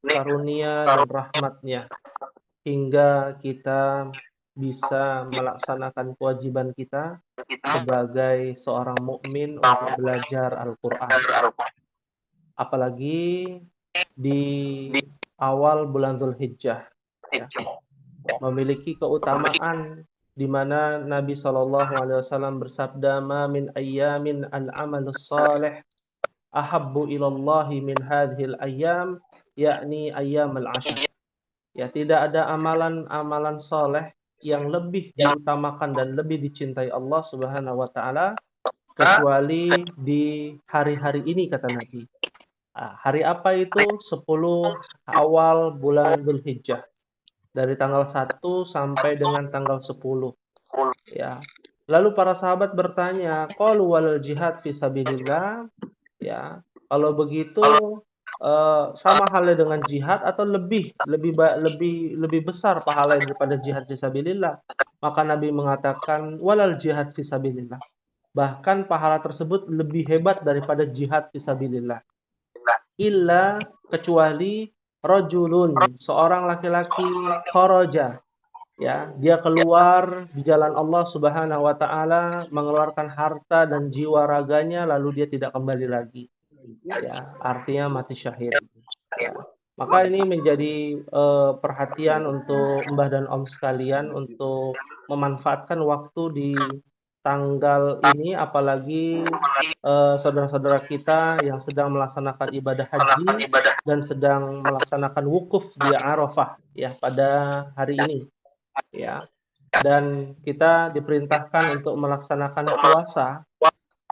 karunia dan rahmat-Nya hingga kita bisa melaksanakan kewajiban kita sebagai seorang mukmin untuk belajar Al-Quran. Apalagi di awal bulan Dzulhijjah, ya, memiliki keutamaan di mana Nabi SAW bersabda, "Ma min ayyamin al-amalus salih ahabbu ilallahi min hadhil ayyam, yakni ayyamul ashr." Ya, tidak ada amalan-amalan soleh yang lebih diutamakan dan lebih dicintai Allah Subhanahu wa taala kecuali di hari-hari ini, kata Nabi. Hari apa itu? 10 awal bulan Dzulhijjah. Dari tanggal 1 sampai dengan tanggal 10. Ya. Lalu para sahabat bertanya, qalu wal jihad fi sabilillah? Ya. Kalau begitu sama halnya dengan jihad atau lebih besar pahala daripada jihad fi sabilillah? Maka Nabi mengatakan walal jihad fi sabilillah. Bahkan pahala tersebut lebih hebat daripada jihad fi sabilillah. Illa, kecuali rajulun, seorang laki-laki kharaja, ya, dia keluar di jalan Allah Subhanahu wa taala, mengeluarkan harta dan jiwa raganya lalu dia tidak kembali lagi. Ya, artinya mati syahid. Ya. Maka ini menjadi perhatian untuk Mbah dan Om sekalian untuk memanfaatkan waktu di tanggal ini, apalagi saudara-saudara kita yang sedang melaksanakan ibadah haji dan sedang melaksanakan wukuf di Arafah, ya, pada hari ini, ya. Dan kita diperintahkan untuk melaksanakan puasa,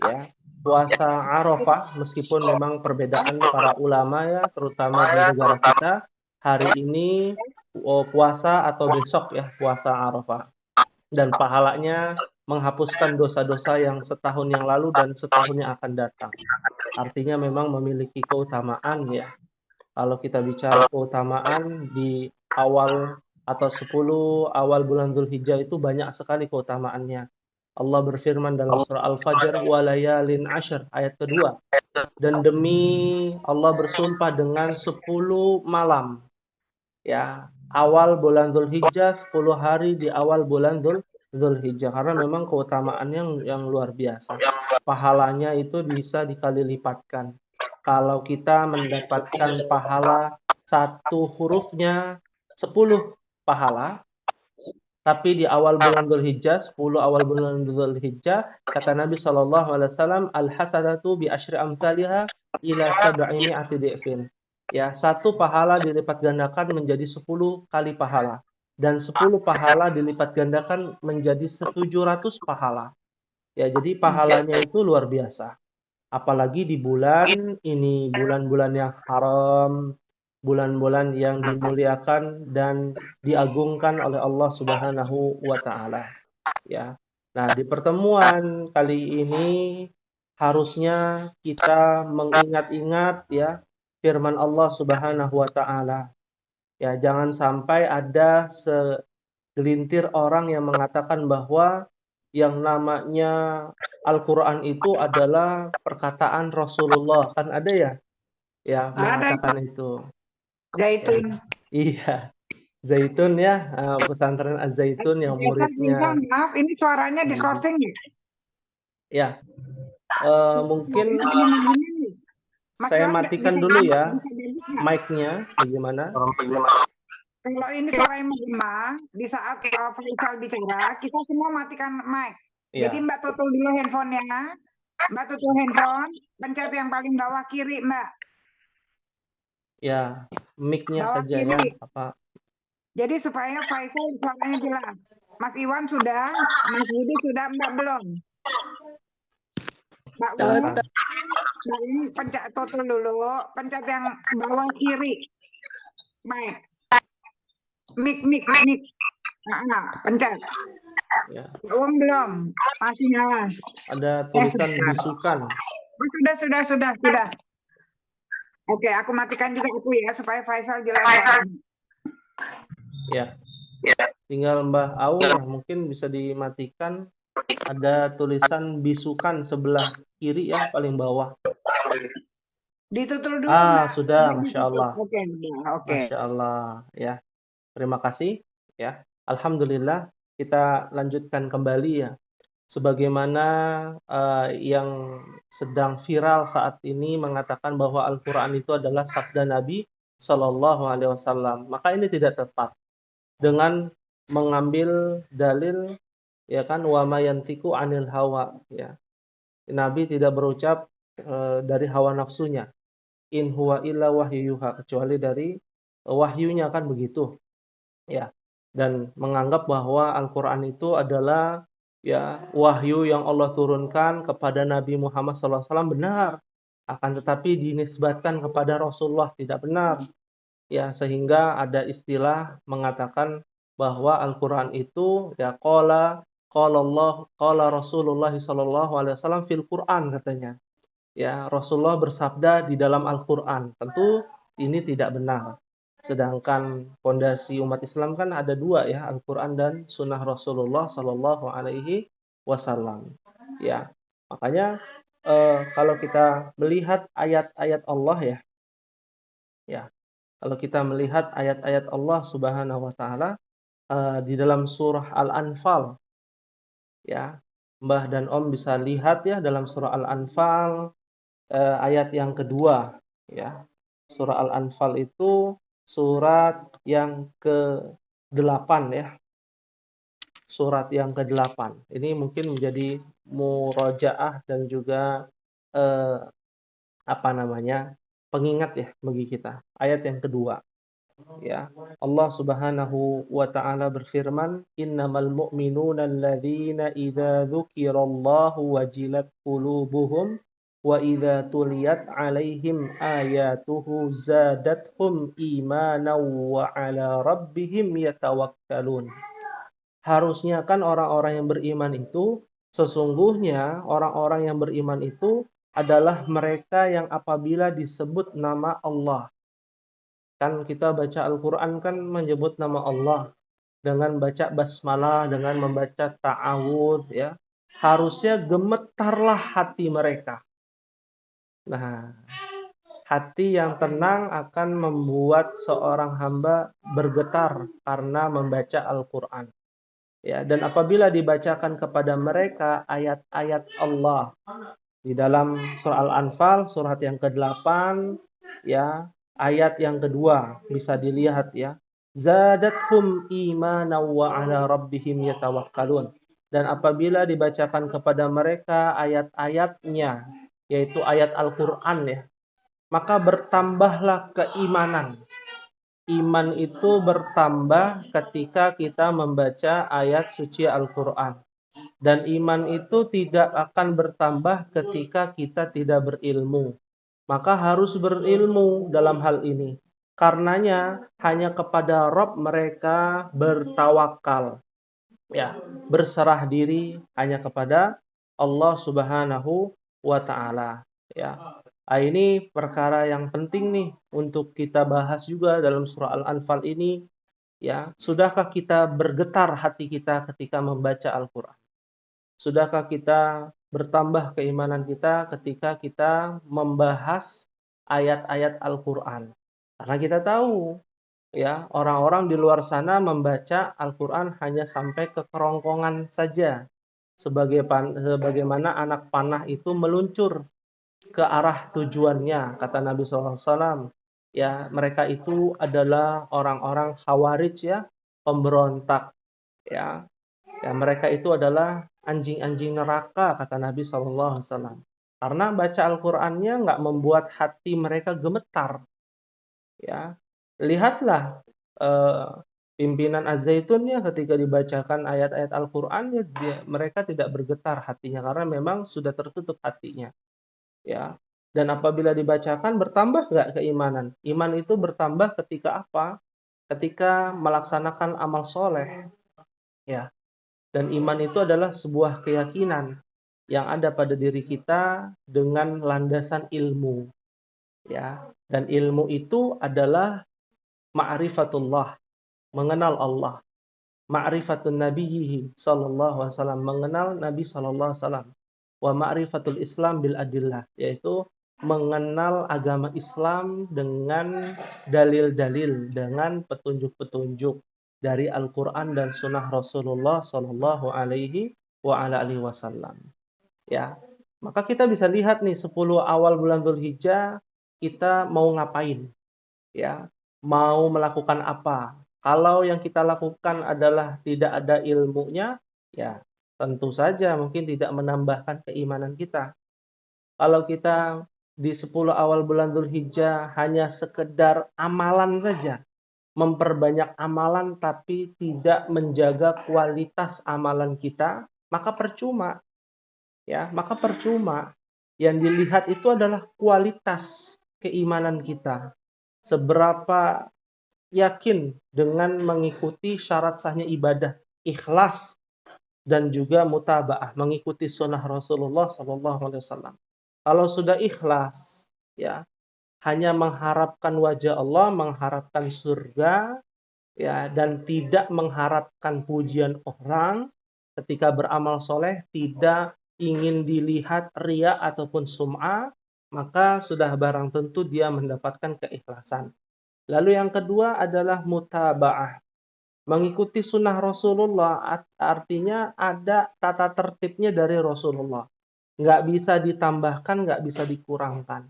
ya, puasa Arafah, meskipun memang perbedaan para ulama, ya, terutama di negara kita hari ini puasa atau besok, ya, puasa Arafah, dan pahalanya menghapuskan dosa-dosa yang setahun yang lalu dan setahun yang akan datang. Artinya memang memiliki keutamaan, ya. Kalau kita bicara keutamaan di awal atau 10 awal bulan Dzulhijjah itu banyak sekali keutamaannya. Allah berfirman dalam surah Al-Fajr, wa layalin ashr, ayat kedua. Dan demi Allah bersumpah dengan 10 malam. Ya, awal bulan Dzulhijjah, 10 hari di awal bulan Dzulhijjah, karena memang keutamaannya yang luar biasa. Pahalanya itu bisa dikali lipatkan. Kalau kita mendapatkan pahala satu hurufnya 10 pahala, tapi di awal bulan Dzulhijjah, 10 awal bulan Dzulhijjah, kata Nabi SAW, al-hasanatu bi asyri amsalha ila sab'i mi'ati dhi'fin. Ya, satu pahala dilipat gandakan menjadi 10 kali pahala. Dan 10 pahala dilipat gandakan menjadi 700 pahala. Ya, jadi pahalanya itu luar biasa. Apalagi di bulan ini, bulan-bulan yang haram, bulan-bulan yang dimuliakan dan diagungkan oleh Allah Subhanahu wa taala, ya. Nah, di pertemuan kali ini harusnya kita mengingat-ingat, ya, firman Allah Subhanahu wa taala. Ya, jangan sampai ada segelintir orang yang mengatakan bahwa yang namanya Al-Qur'an itu adalah perkataan Rasulullah. Kan ada, ya? Ya, mengatakan itu. Zaitun. Iya, Zaitun, ya, pesantren Az-Zaitun yang muridnya. Maaf, ini suaranya diskorsing ya? Ya, mungkin saya matikan dulu, ya, mic-nya, bagaimana? Kalau ini suaranya menggema, di saat Faisal bicara, kita semua matikan mic. Ya. Jadi Mbak tutup dulu handphonenya. Mbak tutup handphone, pencet yang paling bawah kiri, Mbak. Ya, mic-nya saja, ya. Apa? Jadi supaya Faisal suaranya jelas. Mas Iwan sudah, Mas Budi sudah, Mbak belum. Mbak Uni pencet tutup dulu, pencet yang bawah kiri. Mic. Mic. Pencet. Ya. Belum, masih nyala. Ada tulisan bisukan. Sudah. Oke, aku matikan juga aku, ya, supaya Faisal jelas. Ya. Tinggal Mbah Au, ya, mungkin bisa dimatikan. Ada tulisan bisukan sebelah kiri, ya, paling bawah. Ditutur dulu enggak? Sudah, Ini Masya ditutup. Allah. Oke, udah. Oke. Masya Allah. Ya, terima kasih. Ya, Alhamdulillah. Kita lanjutkan kembali ya. Sebagaimana yang sedang viral saat ini mengatakan bahwa Al-Quran itu adalah sabda Nabi Shallallahu Alaihi Wasallam. Maka ini tidak tepat dengan mengambil dalil, ya kan, wa ma yantiqu anil hawa, ya. Nabi tidak berucap dari hawa nafsunya. In huwa illa wahyuha, kecuali dari wahyunya, kan begitu, ya. Dan menganggap bahwa Al-Qur'an itu adalah ya wahyu yang Allah turunkan kepada Nabi Muhammad SAW benar, akan tetapi dinisbatkan kepada Rasulullah tidak benar. Ya, sehingga ada istilah mengatakan bahwa Al-Qur'an itu ya qala Rasulullah sallallahu alaihi wasallam fil Qur'an, katanya. Ya, Rasulullah bersabda di dalam Al-Qur'an. Tentu ini tidak benar. Sedangkan fondasi umat Islam kan ada dua ya, Al-Qur'an dan sunnah Rasulullah sallallahu alaihi wasallam. Ya, makanya kalau kita melihat ayat-ayat Allah ya, ya, kalau kita melihat ayat-ayat Allah Subhanahu wa taala di dalam surah Al-Anfal, ya. Mbah dan Om bisa lihat ya dalam surah Al-Anfal ayat yang kedua, ya. Surah Al-Anfal itu surat yang ke-8 ya. Surat yang ke-8. Ini mungkin menjadi murojaah dan juga eh, apa namanya? Pengingat ya bagi kita. Ayat yang kedua. Ya, Allah Subhanahu wa taala berfirman, "Innamal mu'minuna alladzina idza dzukirallahu wajilat qulubuhum wa idza tuliyat 'alaihim ayatuhu zadathum imanan wa 'ala rabbihim yatawakkalun." Harusnya kan orang-orang yang beriman itu, sesungguhnya orang-orang yang beriman itu adalah mereka yang apabila disebut nama Allah. Kan kita baca Al-Quran kan menyebut nama Allah dengan baca basmalah, dengan membaca ta'awudz, ya. Harusnya gemetarlah hati mereka. Nah, hati yang tenang akan membuat seorang hamba bergetar karena membaca Al-Quran. Ya, dan apabila dibacakan kepada mereka ayat-ayat Allah di dalam surah Al-Anfal, surat yang ke-8, ya, ayat yang kedua bisa dilihat ya. Zadathum imanan wa 'ala rabbihim yatawakkalun. Dan apabila dibacakan kepada mereka ayat-ayatnya, yaitu ayat Al-Qur'an ya, maka bertambahlah keimanan. Iman itu bertambah ketika kita membaca ayat suci Al-Qur'an. Dan iman itu tidak akan bertambah ketika kita tidak berilmu. Maka harus berilmu dalam hal ini. Karenanya hanya kepada Rabb mereka bertawakal. Ya, berserah diri hanya kepada Allah Subhanahu wa taala, ya. Ini perkara yang penting nih untuk kita bahas juga dalam surah Al-Anfal ini, ya. Sudahkah kita bergetar hati kita ketika membaca Al-Qur'an? Sudahkah kita bertambah keimanan kita ketika kita membahas ayat-ayat Al-Qur'an? Karena kita tahu ya, orang-orang di luar sana membaca Al-Qur'an hanya sampai ke kerongkongan saja. Sebagaimana anak panah itu meluncur ke arah tujuannya, kata Nabi SAW. Ya, mereka itu adalah orang-orang Khawarij ya, pemberontak ya. Ya, mereka itu adalah anjing-anjing neraka, kata Nabi SAW. Karena baca Al-Qur'annya nggak membuat hati mereka gemetar. Ya, lihatlah pimpinan Az-Zaitun ya, ketika dibacakan ayat-ayat Al-Qur'an ya, mereka tidak bergetar hatinya karena memang sudah tertutup hatinya. Ya. Dan apabila dibacakan bertambah nggak keimanan? Iman itu bertambah ketika apa? Ketika melaksanakan amal soleh. Ya. Dan iman itu adalah sebuah keyakinan yang ada pada diri kita dengan landasan ilmu. Ya. Dan ilmu itu adalah ma'rifatullah, mengenal Allah. Ma'rifatun nabiyhi sallallahu alaihi wasallam, mengenal Nabi sallallahu alaihi wasallam. Wa ma'rifatul Islam bil adillah, yaitu mengenal agama Islam dengan dalil-dalil, dengan petunjuk-petunjuk dari Al-Quran dan Sunnah Rasulullah Sallallahu Alaihi Wasallam. Ya, maka kita bisa lihat nih 10 awal bulan Dzulhijjah kita mau ngapain, ya, mau melakukan apa. Kalau yang kita lakukan adalah tidak ada ilmunya, ya tentu saja mungkin tidak menambahkan keimanan kita. Kalau kita di 10 awal bulan Dzulhijjah hanya sekedar amalan saja, memperbanyak amalan tapi tidak menjaga kualitas amalan kita, maka percuma. Ya, maka percuma. Yang dilihat itu adalah kualitas keimanan kita. Seberapa yakin dengan mengikuti syarat sahnya ibadah, ikhlas dan juga mutaba'ah, mengikuti sunnah Rasulullah SAW. Kalau sudah ikhlas, ya, hanya mengharapkan wajah Allah, mengharapkan surga, ya, dan tidak mengharapkan pujian orang ketika beramal soleh, tidak ingin dilihat ria ataupun sum'ah, maka sudah barang tentu dia mendapatkan keikhlasan. Lalu yang kedua adalah mutaba'ah. Mengikuti sunnah Rasulullah artinya ada tata tertibnya dari Rasulullah. Nggak bisa ditambahkan, nggak bisa dikurangkan.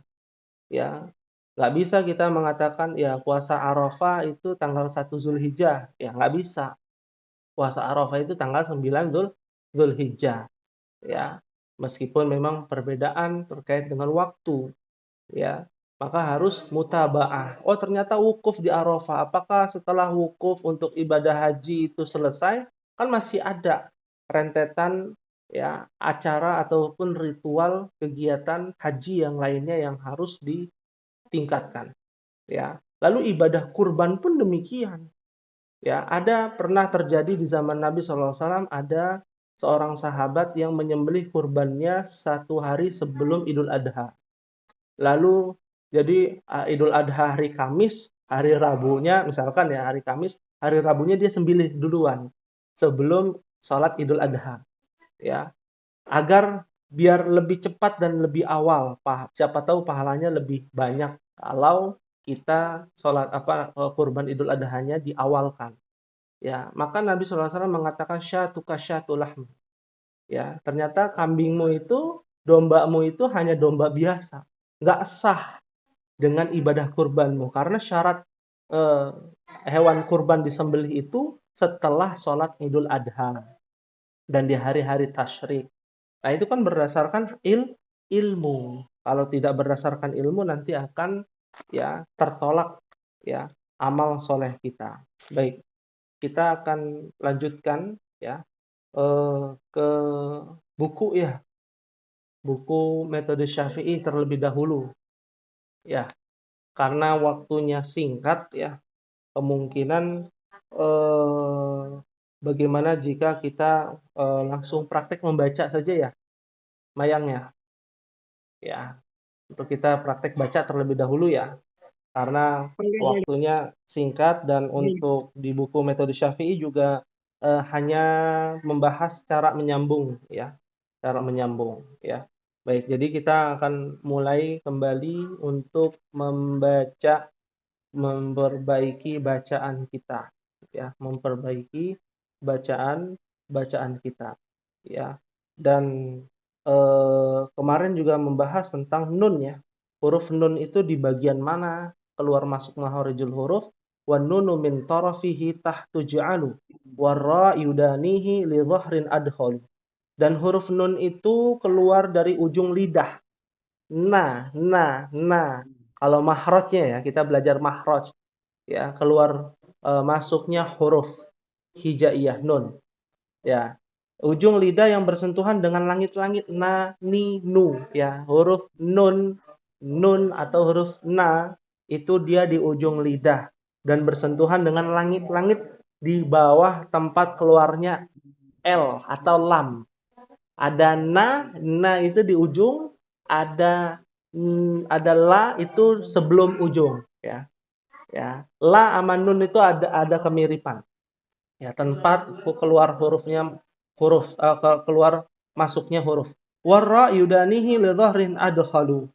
Ya, nggak bisa kita mengatakan ya puasa Arafah itu tanggal 1 Zulhijjah. Ya, nggak bisa. Puasa Arafah itu tanggal 9 Zulhijjah. Ya, meskipun memang perbedaan terkait dengan waktu. Ya, maka harus mutaba'ah. Oh, ternyata wukuf di Arafah. Apakah setelah wukuf untuk ibadah haji itu selesai? Kan masih ada rentetan ya acara ataupun ritual kegiatan haji yang lainnya yang harus ditingkatkan. Ya, lalu ibadah kurban pun demikian. Ya, ada pernah terjadi di zaman Nabi SAW ada seorang sahabat yang menyembelih kurbannya 1 hari sebelum Idul Adha. Lalu jadi Idul Adha hari Kamis, hari Rabunya misalkan ya hari Kamis, hari Rabunya dia sembelih duluan sebelum sholat Idul Adha, ya, agar biar lebih cepat dan lebih awal. Siapa tahu pahalanya lebih banyak kalau kita sholat kurban Idul Adha-nya diawalkan. Ya, maka Nabi SAW mengatakan syatuka syatulahmi. Ya, ternyata kambingmu itu, dombamu itu hanya domba biasa, nggak sah dengan ibadah kurbanmu karena syarat eh, hewan kurban disembelih itu setelah sholat Idul Adha dan di hari-hari tasyrik. Nah, itu kan berdasarkan ilmu. Kalau tidak berdasarkan ilmu nanti akan ya tertolak ya amal soleh kita. Baik, kita akan lanjutkan ya ke buku ya, buku metode Syafi'i terlebih dahulu ya. Karena waktunya singkat ya, kemungkinan bagaimana jika kita langsung praktek membaca saja ya, mayangnya ya. Untuk kita praktek baca terlebih dahulu ya, karena waktunya singkat dan untuk di buku metode Syafi'i juga hanya membahas cara menyambung ya, cara menyambung ya. Baik, jadi kita akan mulai kembali untuk memperbaiki bacaan kita ya, memperbaiki bacaan kita ya. Dan kemarin juga membahas tentang nun ya. Huruf nun itu di bagian mana keluar masuk makharijul huruf. Wan nunu min tarafihi tahtu ja'alu warra yudanihi li dhahrin adkhal. Dan huruf nun itu keluar dari ujung lidah. Nah. Kalau mahrajnya ya, kita belajar mahraj ya, keluar masuknya huruf hijaiyah nun. Ya. Ujung lidah yang bersentuhan dengan langit-langit na, ni, nu ya. Huruf nun atau huruf na itu dia di ujung lidah dan bersentuhan dengan langit-langit di bawah tempat keluarnya L atau lam. Ada na itu di ujung, ada la itu sebelum ujung ya. Ya, la sama nun itu ada kemiripan. Ya, tempat keluar hurufnya keluar masuknya huruf. Warra yudanihi li dhahrin adkhalu.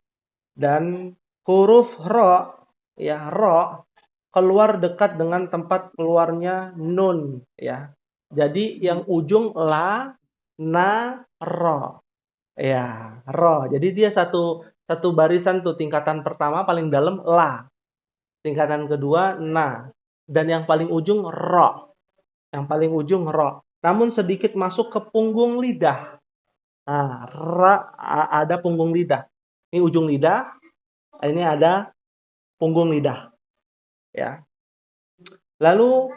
dan huruf ro, ya, ro keluar dekat dengan tempat keluarnya nun, ya. Jadi yang ujung la, na, ro. Ya, ro. Jadi dia satu barisan tuh, tingkatan pertama paling dalam la, tingkatan kedua na, dan yang paling ujung ro. Yang paling ujung ro. Namun sedikit masuk ke punggung lidah. Nah, ada punggung lidah. Ini ujung lidah, ini ada punggung lidah, ya. Lalu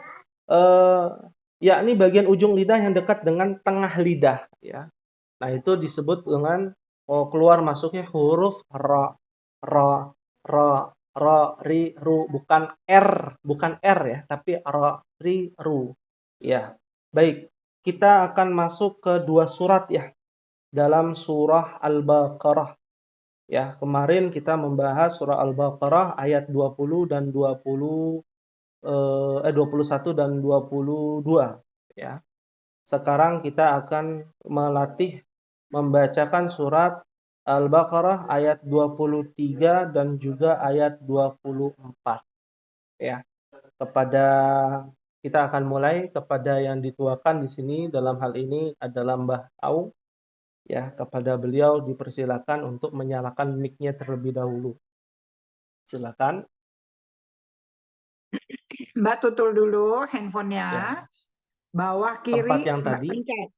yakni bagian ujung lidah yang dekat dengan tengah lidah, ya. Nah, itu disebut dengan keluar masuknya huruf ra, ra, ra, ra, ri, ru, bukan r ya, tapi ra, ri, ru. Ya. Baik, kita akan masuk ke dua surat ya dalam surah Al-Baqarah. Ya, kemarin kita membahas surah Al-Baqarah ayat 20 dan 21 dan 22 ya. Sekarang kita akan melatih membacakan surat Al-Baqarah ayat 23 dan juga ayat 24 ya. Kita akan mulai kepada yang dituakan di sini dalam hal ini adalah Mbah Au. Ya, kepada beliau dipersilakan untuk menyalakan mic-nya terlebih dahulu. Silakan. Mbak tutul dulu handphonenya. Ya. Bawah Tempat kiri yang Mbak tadi. pencet.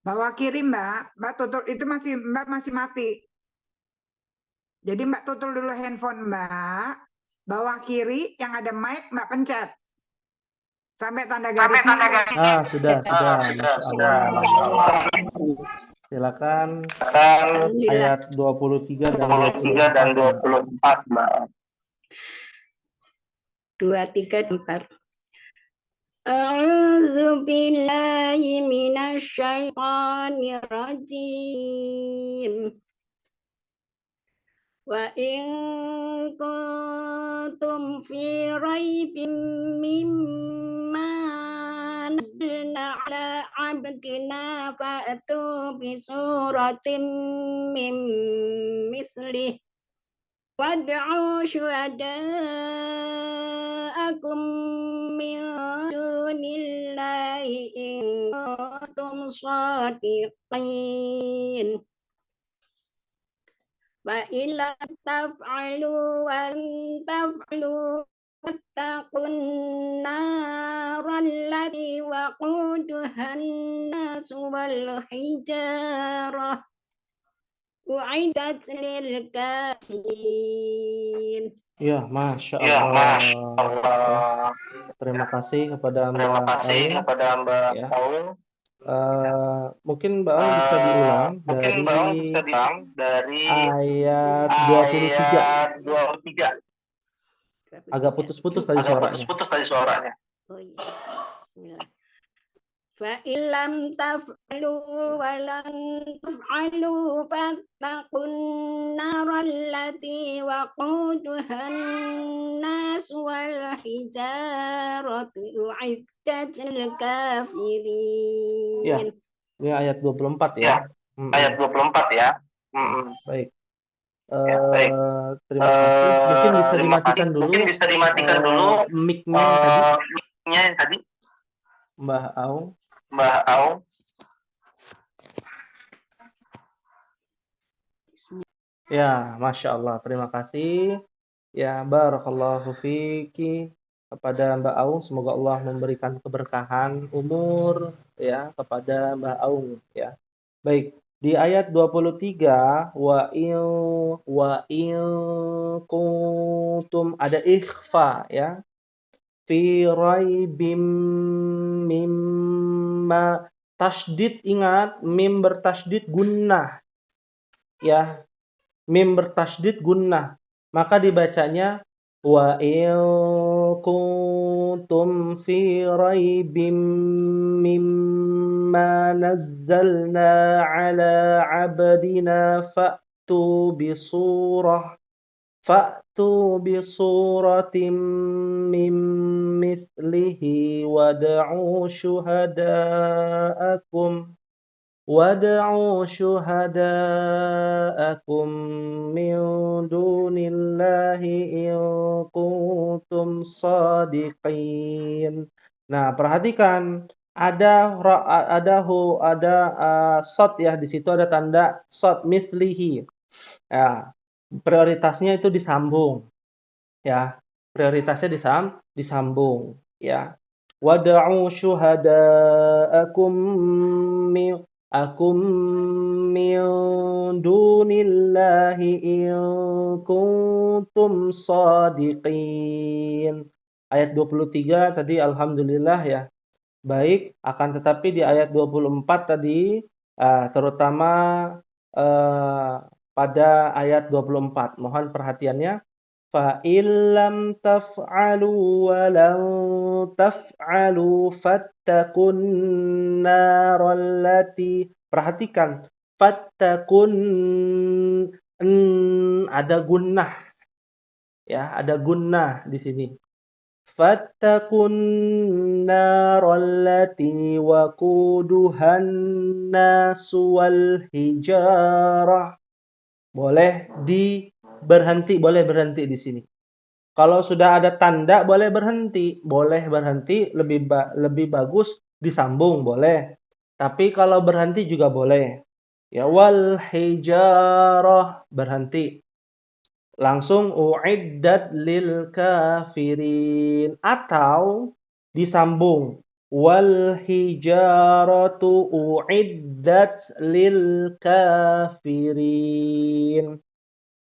Bawah kiri Mbak tutul itu Mbak masih mati. Jadi Mbak tutul dulu handphone Mbak. Bawah kiri yang ada mic Mbak pencet. Sampai tanda garisnya. Sudah. Silakan ayat 23 dan 24, Mbak. 23 dan 4. A'udzu billahi minasyaitonir rajim. Wa in kuntum fi raibin mimma nazzalna ala abdina fa'tu bi suratin min mithlih wad'u syuhada'akum min dunillahi in kuntum shadiqin. Wa illa taf'alu wa taf'alu wattaqun naral lati waquduhan nasu wal hijarah u'iddat lil kafirin. Ya, Masya Allah. Ya. Terima kasih kepada Mbak Aung. Ya. Mungkin Mbak Aung bisa diulang dari ayat 23. Agak putus-putus tadi suaranya. Oh iya. Bismillah. Fa illam taf'alu wa lan taf'alu fattaqun naral lati waquduhan nas wal hijaratu u'iddat lil kafirin. Ya. Ini ayat 24 ya. Ayat 24 ya. Baik. Terima kasih. Mungkin bisa dimatikan dulu mic-nya yang tadi. Mbah Aung. Ya, Masya Allah. Terima kasih. Ya, barakallahu fiki kepada Mbak Aung. Semoga Allah memberikan keberkahan umur ya kepada Mbak Aung ya. Baik, di ayat 23 wa in kuntum ada ikhfa ya. Fi raibim mimma tasydid, ingat mim bertasydid gunnah. Ya, mim bertasydid gunnah. Maka dibacanya wa in kuntum fi raibim mimma nazzalna ala abdina fa'tu fa'tu bi suratim min mithlihi wad'u syuhada'akum min dunillahi in kuntum shadiqin. Nah, perhatikan ada shad ya, di situ ada tanda shad mithlihi. Ya, prioritasnya itu disambung ya. Prioritasnya disambung ya. Wad'u syuhada'akum min min dunillahi in kuntum shadiqin. Ayat 23 tadi alhamdulillah ya. Baik, akan tetapi di ayat 24 tadi terutama pada ayat 24. Mohon perhatiannya. Fa illam taf'alu wa lan taf'alu fattaqun narallati. Perhatikan, fattaqun, ada gunnah ya, ada gunnah di sini. Fattaqun narallati waquduhan nasu wal hijarah. Boleh berhenti di sini. Kalau sudah ada tanda boleh berhenti, lebih bagus disambung boleh. Tapi kalau berhenti juga boleh. Ya wal hijarah berhenti. Langsung uiddat lil kafirin atau disambung wal hijaratu uiddat lil kafirin.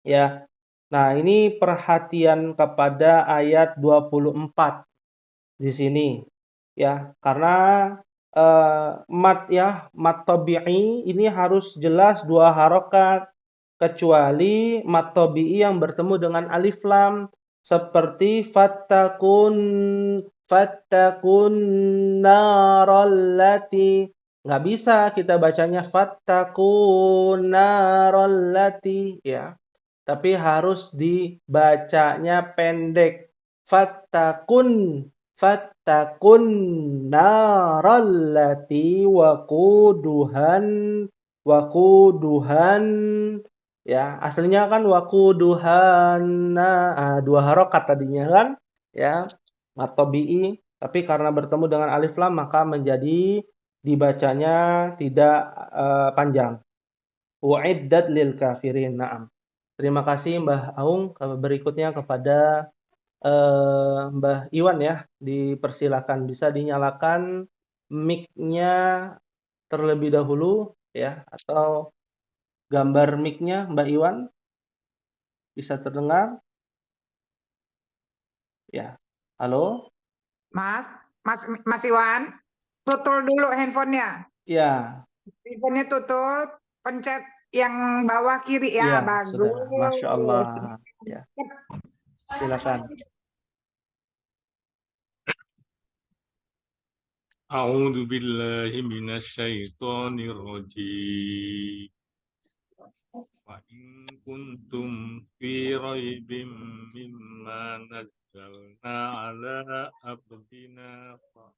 Ya. Nah, ini perhatian kepada ayat 24 di sini. Ya, karena mat tabi'i ini harus jelas 2 harokat, kecuali mat tabi'i yang bertemu dengan alif lam seperti fattaqun narallati. Nggak bisa kita bacanya fattaqun narallati ya. Tapi harus dibacanya pendek. Fattaqun narallati waquduhan ya, aslinya kan waquduhan 2 harokat tadinya kan ya, mat tabi'i, tapi karena bertemu dengan alif lam maka menjadi dibacanya tidak panjang. Uiddat lil kafirin. Na'am. Terima kasih Mbah Aung. Berikutnya kepada Mbah Iwan ya, dipersilakan bisa dinyalakan mic-nya terlebih dahulu ya, atau gambar mic-nya Mbak Iwan bisa terdengar? Ya. Halo? Mas Iwan, tutul dulu handphonenya. Ya. Handphonenya tutup, pencet yang bawah kiri ya, Ya, bagus. sudah. Masya Allah. Ya. Silakan. A'udzu billahi minasyaitonir rajim. Wa in kuntum fi raibim mimma nazzalna ala abdina fa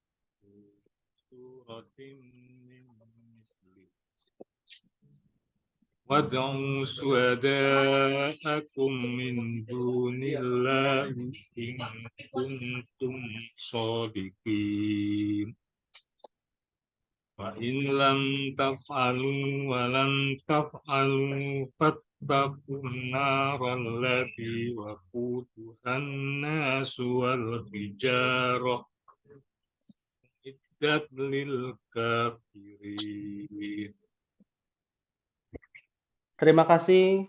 suratin min misli wad'u syuhada'akum min dunillahi in kuntum shadiqin. Wa in lam taf'alu wa lan taf'alu fattaqun naral lati waquduhan nasu wal hijarah iddat lil kafirin. Terima kasih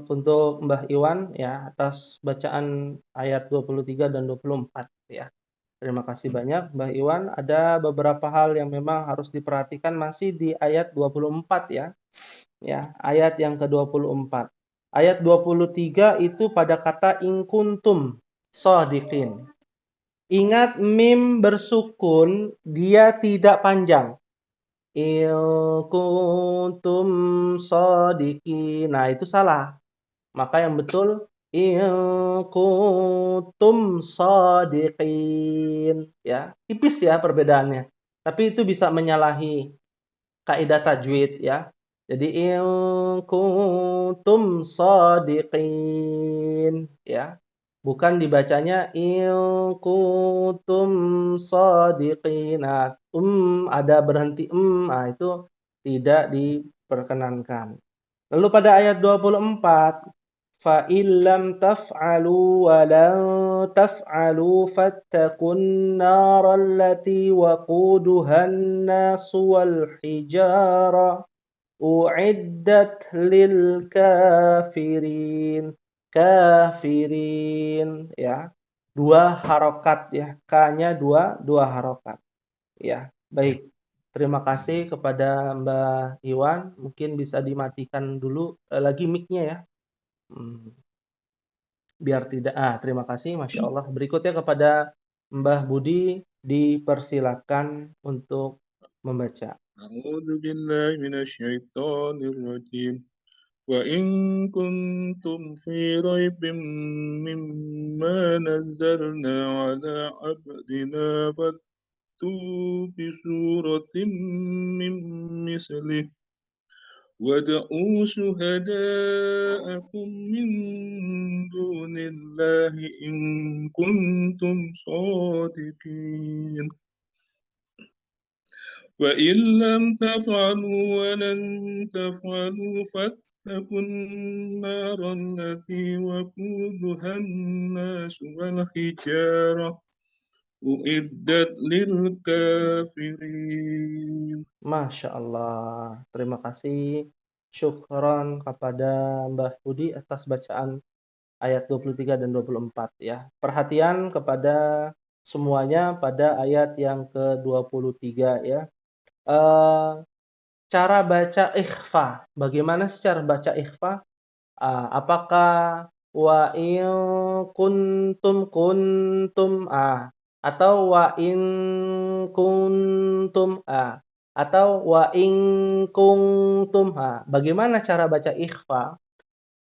untuk Mbah Iwan ya atas bacaan ayat 23 dan 24 ya. Terima kasih banyak Mbah Iwan. Ada beberapa hal yang memang harus diperhatikan masih di ayat 24 ya. Ya, ayat yang ke-24. Ayat 23 itu pada kata in kuntum shadiqin. Ingat mim bersukun dia tidak panjang. In kuntum shadiqin. Nah, itu salah. Maka yang betul in kuntum shadiqin. Ya, tipis ya perbedaannya. Tapi itu bisa menyalahi kaidah tajwid ya. Jadi in kuntum shadiqin ya. Bukan dibacanya in kuntum shadiqin. Nah, ada berhenti nah itu tidak diperkenankan. Lalu pada ayat 24, fa illam taf'alu wa lan taf'alu fattaqun nar allati waquduhan nas wal hijara uiddat lil kafirin. Kafirin ya. Dua harokat ya. K-nya dua harokat. Ya, baik. Terima kasih kepada Mbak Iwan. Mungkin bisa dimatikan dulu lagi mic-nya ya. Biar tidak. Terima kasih. Masya Allah. Berikutnya kepada Mbah Budi dipersilakan untuk membaca. أعوذ بالله من الشيطان الرجيم وإن كنتم في ريب مما نزلنا على عبدنا فأتوا بسورة من مثله وادعوا شهداءكم من دون الله إن كنتم صادقين وإن لم تفعلوا ولن تفعلوا فاتقوا النار التي وقودها الناس والحجارة أعدت للكافرين. Masya Allah. Terima kasih. Syukran kepada Mbah Budi atas bacaan ayat 23 dan 24 ya. Perhatian kepada semuanya pada ayat yang ke-23 ya. Cara baca ikhfa. Bagaimana sih cara baca ikhfa? Apakah wa in kuntum atau wa in kuntum atau wa in kuntum Bagaimana cara baca ikhfa?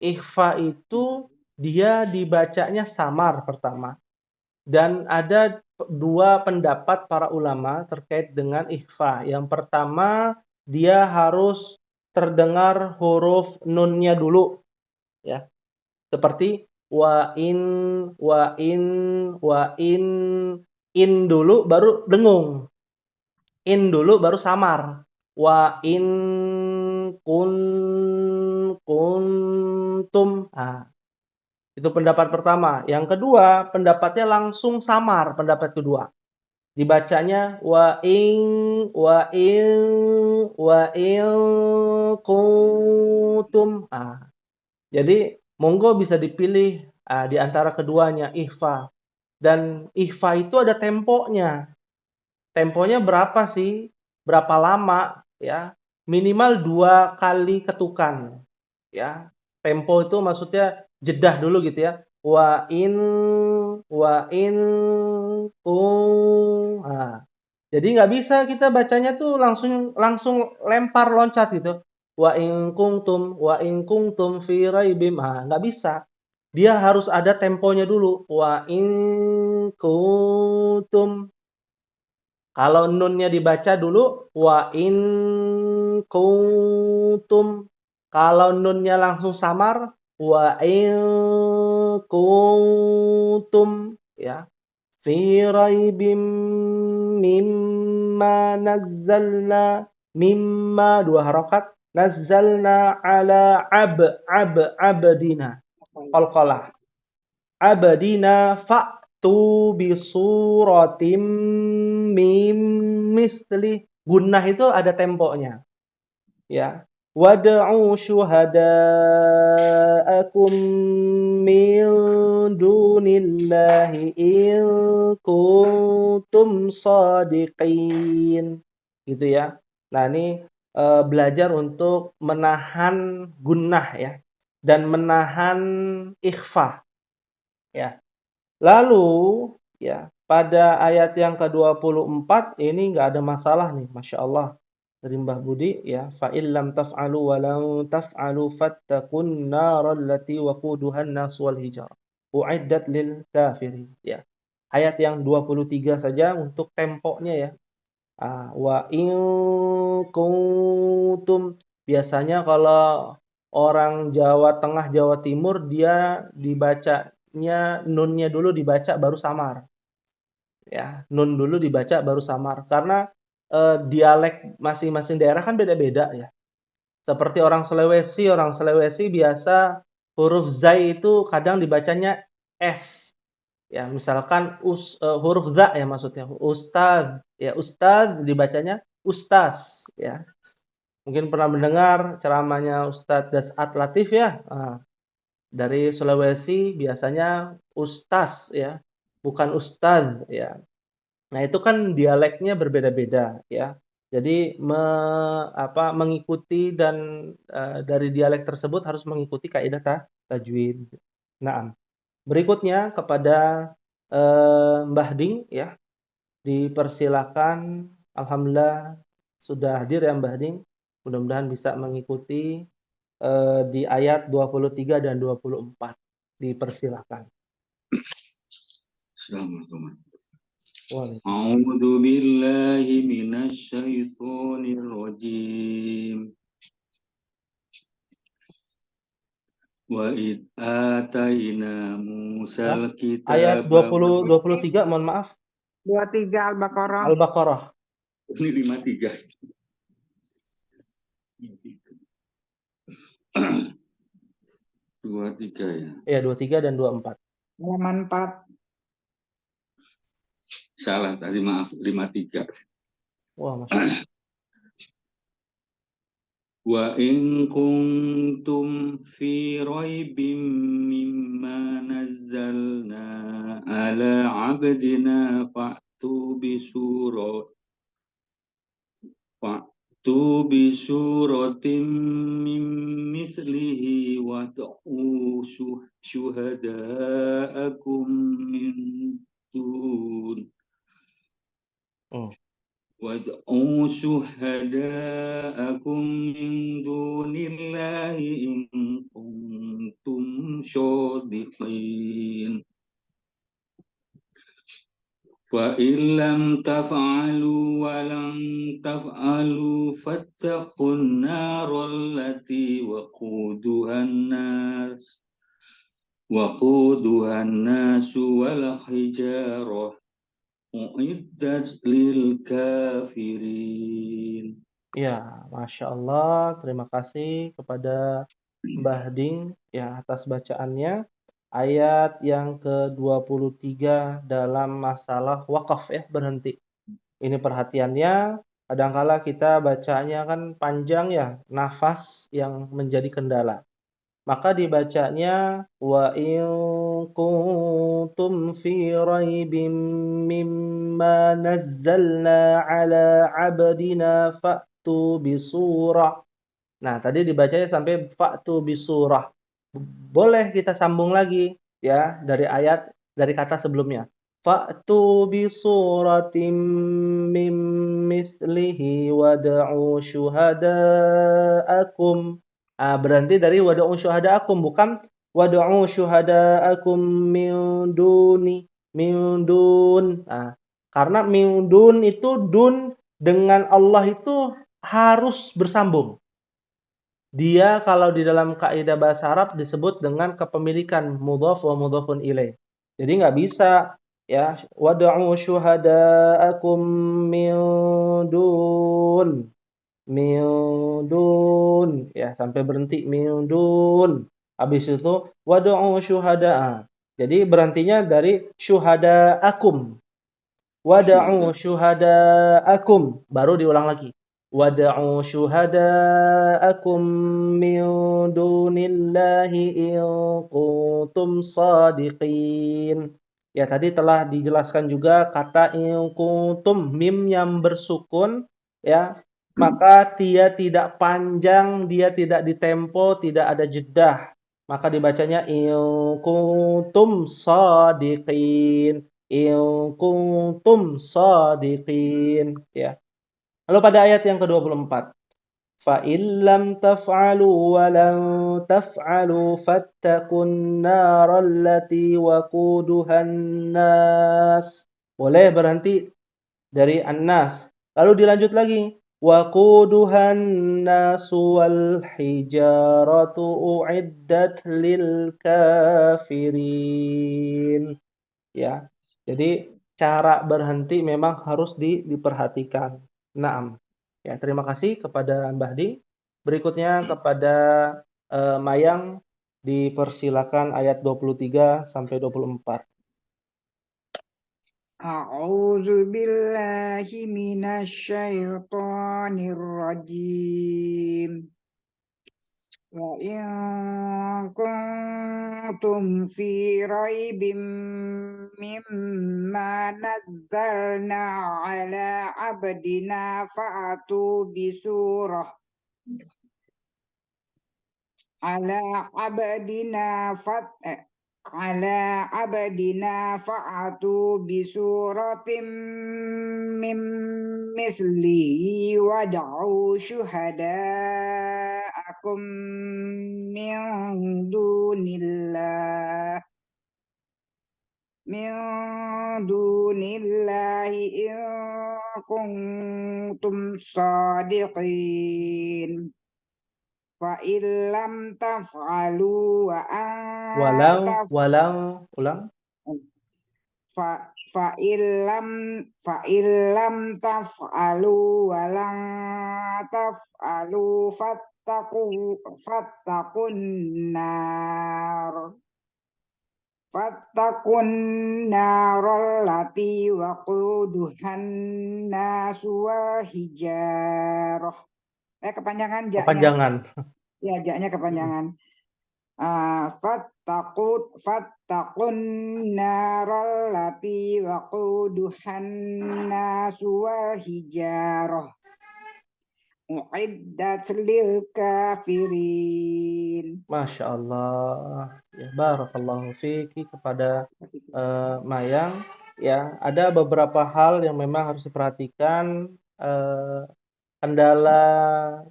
Ikhfa itu dia dibacanya samar pertama. Dan ada dua pendapat para ulama terkait dengan ikhfa. Yang pertama, dia harus terdengar huruf nunnya dulu. Ya. Seperti wa in dulu baru dengung. In dulu baru samar. Wa in kuntum. Itu pendapat pertama. Yang kedua, pendapatnya langsung samar, pendapat kedua. Dibacanya wa in kuntum. Jadi monggo bisa dipilih di antara keduanya ikhfa. Dan ikhfa itu ada temponya. Temponya berapa sih? Berapa lama ya? Minimal 2 kali ketukan. Ya. Tempo itu maksudnya jedah dulu gitu ya. Wa in Jadi nggak bisa kita bacanya tuh langsung lempar loncat gitu. Wa in kuntum fi raibim. Nggak bisa. Dia harus ada temponya dulu. Wa in kuntum. Kalau nunnya dibaca dulu wa in kuntum. Kalau nunnya langsung samar wa in kuntum ya. Fi raibim mimma nazzalna. Mimma 2 harokat. Nazzalna ala abdina. Qalqalah. Abdina fa'tu bisuratim mim misli. Gunnah itu ada temponya. Ya. Wad'u syuhada'akum min dunillahi in kuntum shadiqin. Gitu ya. Nah, ini belajar untuk menahan gunnah ya dan menahan ikhfa. Ya. Lalu ya, pada ayat yang ke-24 ini nggak ada masalah nih, Masya Allah. dari Mbah Budi ya, fa illam taf'alu wa lan taf'alu fattaqun naral lati waquduhan nas wal hijarah uiddat lil kafirin ya. Ayat yang 23 saja untuk tempoknya ya. Wa in kuntum, biasanya kalau orang Jawa Tengah, Jawa Timur dia dibacanya nunnya dulu dibaca baru samar. Ya, nun dulu dibaca baru samar karena dialek masing-masing daerah kan beda-beda ya. Seperti orang Sulawesi biasa huruf zai itu kadang dibacanya s. Ya, misalkan huruf za ya maksudnya ustad ya, ustad dibacanya ustaz ya. Mungkin pernah mendengar ceramahnya Ustadz Dasat Latif ya. Dari Sulawesi biasanya ustaz ya, bukan ustad ya. Nah, itu kan dialeknya berbeda-beda ya. Jadi mengikuti dan dari dialek tersebut harus mengikuti kaidah tajwid. Nah, berikutnya kepada Mbah Ding ya. Dipersilakan, alhamdulillah sudah hadir ya Mbah Ding. Mudah-mudahan bisa mengikuti di ayat 23 dan 24. Dipersilakan. Assalamualaikum. Waalaikumsalam. A'udzu billahi minasy syaithanir rajim. Wa id ataina Musal Ayat kitaba 23 mohon maaf. 23 Al-Baqarah. Al-Baqarah. Ini 53. 23 ya. Ya, 23 dan 24. Halaman 4. Salah tadi, maaf, 53. Wah, Masya Allah. Wa in kuntum fi raibim mimma nazzalna ala abdina fa'tu bi suratin min mislihi wa ta'u syuhada'akum min dun وادعوا شهداءكم من دون الله إن كنتم صادقين فإن لم تفعلوا ولن تفعلوا فاتقوا النار التي وقودها الناس والحجارة Uiddat lil kafirin. Ya, Masya Allah. Terima kasih kepada Mbah Ding ya atas bacaannya. Ayat yang ke-23 dalam masalah wakaf ya, berhenti. Ini perhatiannya, kadangkala kita bacanya kan panjang ya, nafas yang menjadi kendala. Maka dibacanya wa in kuntum fi raibim mimma nazzalna ala abdina fa'tu bisurah. Nah, tadi dibacanya sampai fa'tu bisurah. Boleh kita sambung lagi ya dari kata sebelumnya. Fa'tu bisuratim mim mithlihi wad'u syuhada'akum. Berhenti dari wad'u syuhada'akum, bukan wad'u syuhada'akum min dun. Karena min dun itu dun dengan Allah itu harus bersambung. Dia kalau di dalam kaidah bahasa Arab disebut dengan kepemilikan mudhaf wa mudhafun ilaih. Jadi nggak bisa ya wad'u syuhada'akum min dun ya sampai berhenti min dun. Habis itu wad'u syuhada'a. Jadi berhentinya dari syuhada'akum. Wad'u syuhada'akum, baru diulang lagi. Wad'u syuhada'akum min dunillahi in kuntum shadiqin. Ya, tadi telah dijelaskan juga kata in kuntum, mim yang bersukun ya, maka dia tidak panjang, dia tidak ditempo, tidak ada jedah. Maka dibacanya in kuntum shadiqin. In kuntum shadiqin ya. Lalu pada ayat yang ke-24, فَإِن لَّمْ تَفْعَلُوا وَلَن تَفْعَلُوا فَاتَّقُوا النَّارَ الَّتِي وَقُودُهَا النَّاسُ. Boleh berhenti dari an-nas. Lalu dilanjut lagi, وَقُودُهَا النَّاسُ وَالْحِجَارَةُ أُعِدَّتْ لِلْكَافِرِينَ. Ya. Jadi cara berhenti memang harus diperhatikan. Naam. Ya, terima kasih kepada Mbah Di. Berikutnya kepada Mayang dipersilakan ayat 23 sampai 24. A'udzu billahi minasyaitonir rajim. Wa in kuntum fi raibim mimma nazzalna ala abdina fa'atu bisurah ala abdina fa'atu bisuratim min mislihi wad'u syuhada'akum min dunillahi in kuntum sadiqin. Fa illam taf'alu wa Ulang. fa illam taf'alu wa lan taf'alu fattaqun narallati waquduhan nasu wal hijarah. Kepanjangan jaknya. Kepanjangan. Ya, jaknya kepanjangan. Fattaqun narallati waquduhan nasu wal hijarah. Uiddat lil kafirin. Masya Allah. Ya, barakallahu fiki kepada Mayang. Ya, ada beberapa hal yang memang harus diperhatikan. Kendala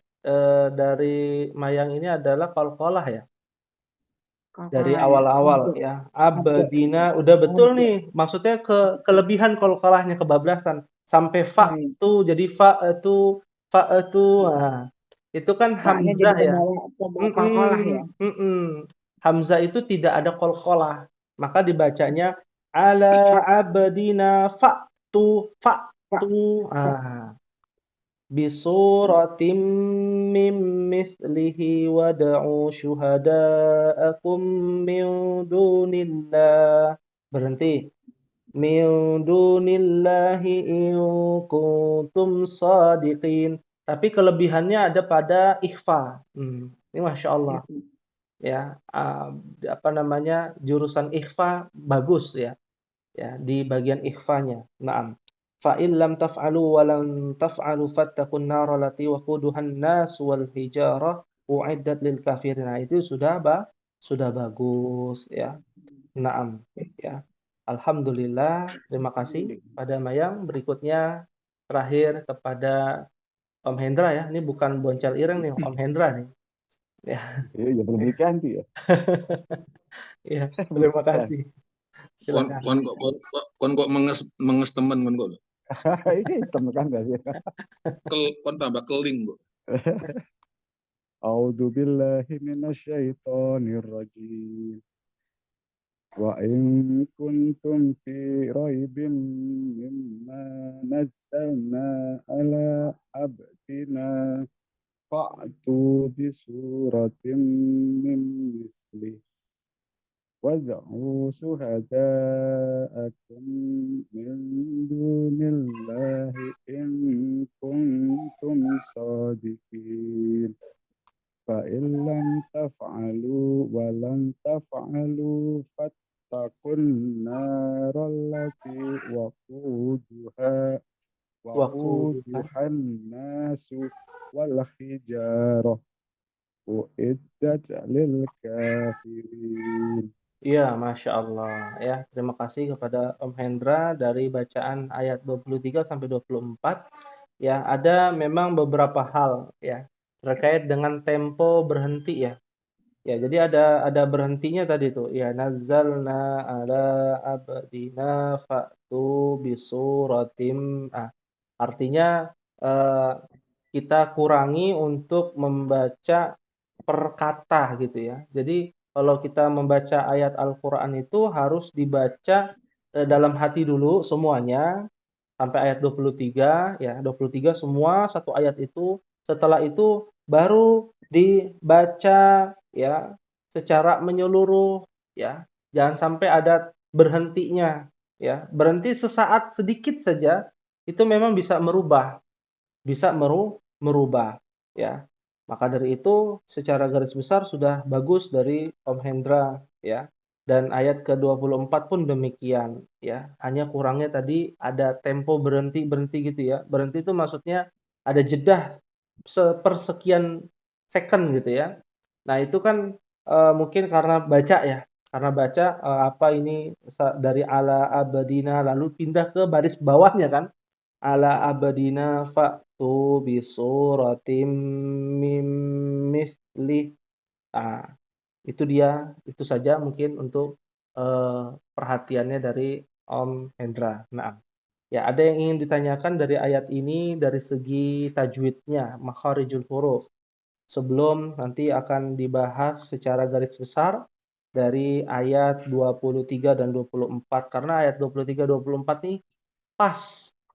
dari Mayang ini adalah qalqalah ya. Dari awal-awal ya. Abdina udah betul nih. Maksudnya kelebihan qalqalahnya, kebablasan. Sampai fa itu jadi fa itu. Nah, itu kan hamzah ya. Hamzah itu tidak ada qalqalah. Maka dibacanya ala abdina fa'tu. Bisuratim mim mithlihi wad'u syuhada'akum min dunillah. Berhenti. Min dunillahi in kuntum sadiqin. Tapi kelebihannya ada pada ikhfa. Ini Masya Allah. Ya, jurusan ikhfa bagus ya. Ya, di bagian ikhfanya. Naam. Fa in lam taf'alu wa lam taf'alu fattaqun nar allati waquduhan nas wal hijarah uiddat lil kafirin. Nah, itu sudah bagus ya. Naam ya. Alhamdulillah, terima kasih pada Mayang. Berikutnya terakhir kepada Om Hendra ya. Ini bukan Boncel Ireng nih, Om Hendra nih. Ya. Iya, belum diganti ya. Ya, terima kasih. Silakan. Kon kok menges temen kon kok. Ini hitam kan enggak sih? Kon tambah keling, Bu. A'udzu billahi minasyaitonir rajim. Wa in kuntum fi raibin mimma nazzalna ala abdina fa'tu bi suratin min mithlihi wad'u syuhada'akum min dunillahi in kuntum sadiqin. Fa in lam taf'alu wa lam taf'alu fattaqun narallati waquduhan nasu wal hijarah uiddat lil kafirin. Iya, Masya Allah. Ya, terima kasih kepada Om Hendra dari bacaan ayat 23 sampai 24 ya ada memang beberapa hal ya terkait dengan tempo berhenti ya. Ya, jadi ada berhentinya tadi tuh. Ya, nazzalna ala abdina fa'tu bisuratim. Artinya eh, kita kurangi untuk membaca per kata gitu ya. Jadi kalau kita membaca ayat Al-Qur'an itu harus dibaca dalam hati dulu semuanya sampai ayat 23 ya, 23 semua satu ayat itu. Setelah itu baru dibaca ya secara menyeluruh ya. Jangan sampai ada berhentinya ya. Berhenti sesaat sedikit saja itu memang bisa merubah ya. Maka dari itu secara garis besar sudah bagus dari Om Hendra ya. Dan ayat ke-24 pun demikian ya. Hanya kurangnya tadi ada tempo berhenti gitu ya. Berhenti itu maksudnya ada jeda sepersekian second gitu ya. Nah, itu kan mungkin karena baca ya. Karena baca apa ini dari ala abadina lalu pindah ke baris bawahnya kan. Ala abadina fa'tu bisuratim mim misli. Ah, itu dia, itu saja mungkin untuk perhatiannya dari Om Hendra. Nah, ya ada yang ingin ditanyakan dari ayat ini dari segi tajwidnya, makharijul huruf. Sebelum nanti akan dibahas secara garis besar dari ayat 23 dan 24 karena ayat 23 24 ini pas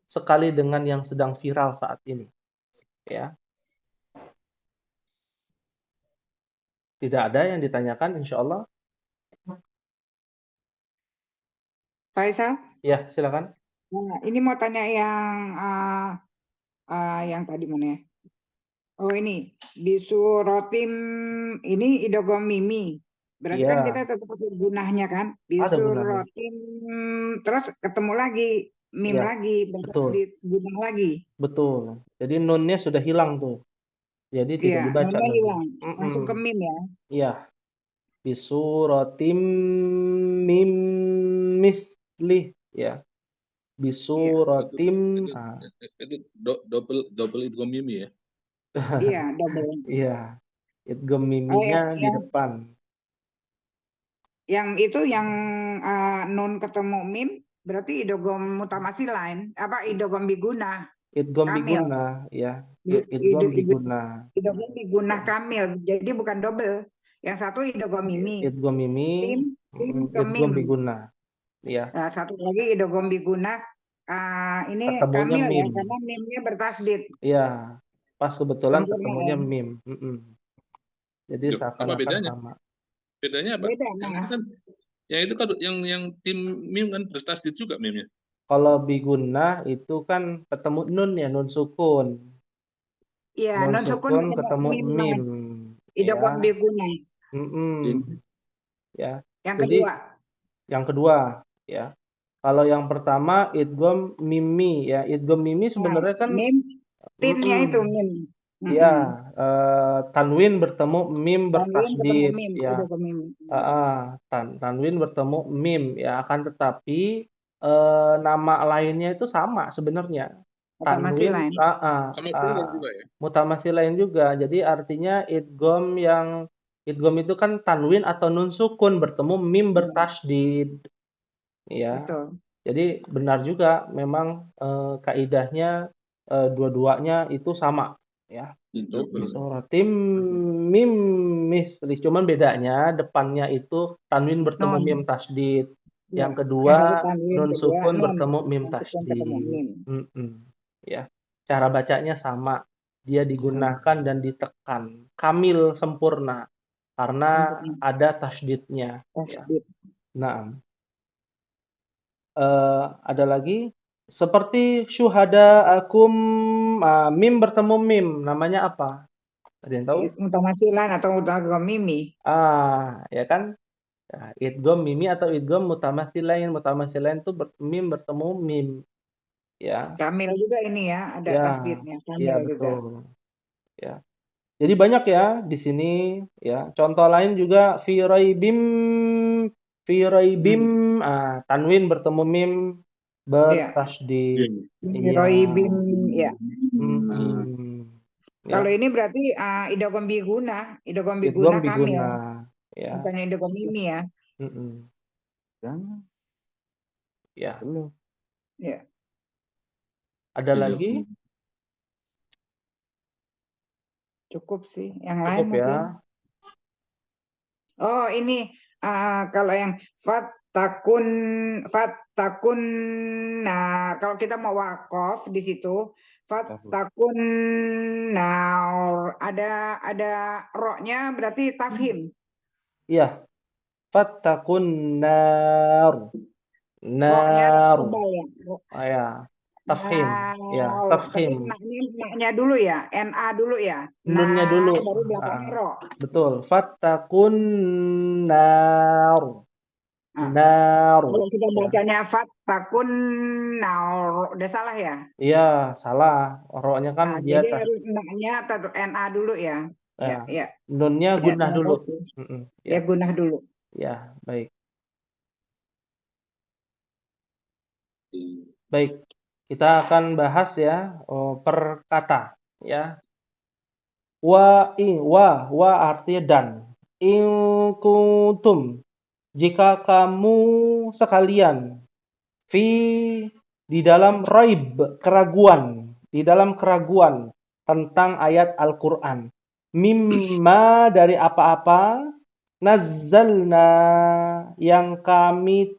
sekali dengan yang sedang viral saat ini. Ya. Tidak ada yang ditanyakan insyaallah. Faisal? Ya, silakan. Nah, ini mau tanya yang tadi mana ya? Oh ini bisurotim ini idogom mimi. Berarti kan Iya, kita tetap pakai gunahnya kan? ada gunanya. Bisurotim terus ketemu lagi mim Iya, lagi betul. di gunah lagi. Betul. Jadi nunnya sudah hilang tuh. Jadi tidak Iya, dibaca nunnya lagi. hilang. Langsung ke mim ya. Iya. Bisuratim mim mislih ya. Iya. Bisuratim Itu double idgham mimi ya. Iya, double. iya. Idgham Oh, miminya di depan. yang itu yang nun ketemu mim berarti idogom mutamasilain apa idogom biguna Idgham kamil. biguna ya. Idgham biguna. Idogom biguna kamil. Jadi bukan double. Yang satu idogom mimi. Idgham mimi, Tim ke idgham mim. biguna. Ya. Nah, satu lagi idogom biguna ini Ketemunya kamil ya mim. karena mimnya bertasdid. Iya. Pas kebetulan Sempurna ketemunya ya. mim. Jadi Loh, apa seakan-akan bedanya? sama. Bedanya apa? Beda, Yang itu Mas. kan itu kan yang tim mim kan bertasdid juga mimnya. Kalau biguna itu kan ketemu nun ya, nun sukun. Iya, Nun non sukun ketemu mim. mim. Idogom Ya. biguna. Ya. Yang Jadi kedua. yang kedua ya. Kalau yang pertama idgham mimi ya. Idgham mimi sebenarnya kan mim tinnya itu mim. Ya, tanwin bertemu mim bertasdid mim, ya. idogom mim. Tanwin bertemu mim ya, akan tetapi nama lainnya itu sama sebenarnya. Tanwin juga ya. mutamatsilain juga. Jadi artinya idgham itu kan tanwin atau nun sukun bertemu mim bertasdid. Ya. Betul. Jadi benar juga memang kaidahnya dua-duanya itu sama ya. Bisuratim mim misli. Cuman bedanya depannya itu tanwin bertemu mim tasdid. Yang kedua nun sukun bertemu mim tasdid. Ya. Cara bacanya sama. Dia digunakan dan ditekan. Kamil sempurna. Karena ada tasdidnya. Ya. Nah. Ada lagi seperti syuhada akum mim bertemu mim namanya apa? Ada yang tahu? Mutamasilan atau idgham mimi. Ya kan? Ya, idgham mimi atau idgham mutamasilain. Mutamasilain itu mim bertemu mim. Ya. Kamil juga ini ya, ada tasdidnya. Kamil ya, juga. betul. Ya. Jadi banyak ya di sini ya. Contoh lain juga fi raibim tanwin bertemu mim bertasydid. Iya. Roibim, ya. Kalau Ya, ini berarti idgham biguna idgham kamil, biguna. Ya. bukannya idgham mimi ya. Mm-mm. Jangan. Ya. Belum. Ya. Ada lagi? Cukup sih. Yang lain Cukup mungkin. ya. Oh, ini kalau yang fattakun. Nah, kalau kita mau wakaf di situ fattakun ada roknya berarti tafhim. Iya. Fattakun nar. Roknya Nar. tebal ya. Ya. Tafhim. Ya, Tapi tafhim. naknya dulu ya, na dulu ya. Nunnya dulu. Baru belakangnya ro. Betul. Fattakun nar. Nah, Nar. kalau kita Ya. bacanya fattakun naur, udah salah ya? Iya, salah. Roknya kan Nah, dia jadi harus naknya tetap na dulu ya. ya. Ya. Nunnya Ya, gunnah terima dulu. kasih. Ya. Ya, gunah dulu. Ya, baik. Baik. Kita akan bahas ya per kata ya. Wa artinya dan. In kuntum, jika kamu sekalian di dalam raib, keraguan, di dalam keraguan tentang ayat Al-Qur'an. Mimma, dari apa-apa, nazzalna, yang kami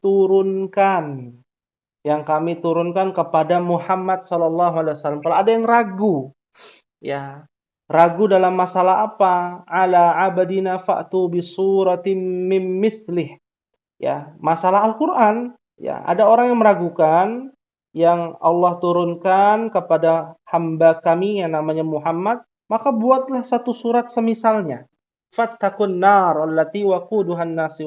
turunkan kepada Muhammad sallallahu alaihi wasallam. Kalau ada yang ragu, ya, ragu dalam masalah apa? Ala abadina fa'tu bisuratin mim mithlih. Ya, masalah Al-Qur'an, ya, ada orang yang meragukan yang Allah turunkan kepada hamba kami yang namanya Muhammad, maka buatlah satu surat semisalnya. Fattakun nar allati waquduhan nasi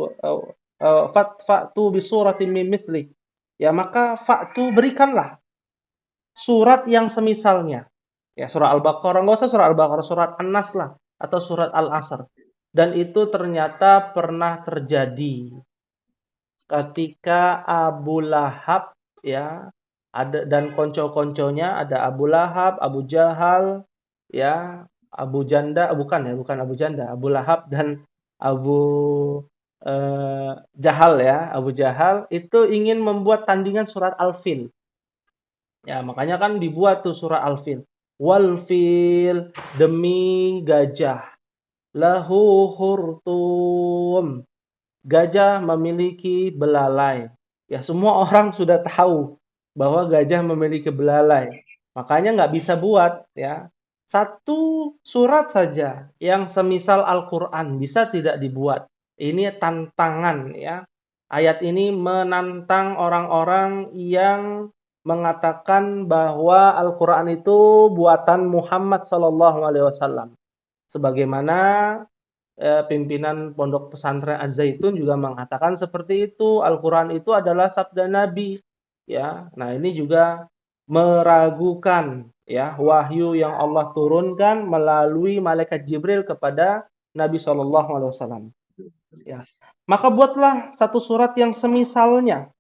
fa'tu bisuratin mim mithlih. Ya, maka fa'tu, berikanlah surat yang semisalnya. Ya, surah Al-Baqarah, enggak usah surah Al-Baqarah, surat An-Nas lah, atau surat Al-Asr. Dan itu ternyata pernah terjadi ketika Abu Lahab, ya, ada, dan konco-konconya, ada Abu Lahab, Abu Jahal, ya, Abu Janda, bukan Abu Janda, Abu Lahab dan Abu Jahal, ya, Abu Jahal itu ingin membuat tandingan surat Al-Fil. Ya, makanya kan dibuat tuh surah Al-Fil. Wal fil, demi gajah. Lahu hurtum. Gajah memiliki belalai. Ya, semua orang sudah tahu bahwa gajah memiliki belalai. Makanya nggak bisa buat, ya. Satu surat saja yang semisal Al-Qur'an bisa tidak dibuat. Ini tantangan, ya. Ayat ini menantang orang-orang yang mengatakan bahwa Al-Qur'an itu buatan Muhammad sallallahu alaihi wasallam. Sebagaimana pimpinan Pondok Pesantren Az-Zaitun juga mengatakan seperti itu. Al-Qur'an itu adalah sabda Nabi, ya. Nah, ini juga meragukan, ya, wahyu yang Allah turunkan melalui malaikat Jibril kepada Nabi sallallahu alaihi wasallam. Ya. Maka buatlah satu surat yang semisalnya,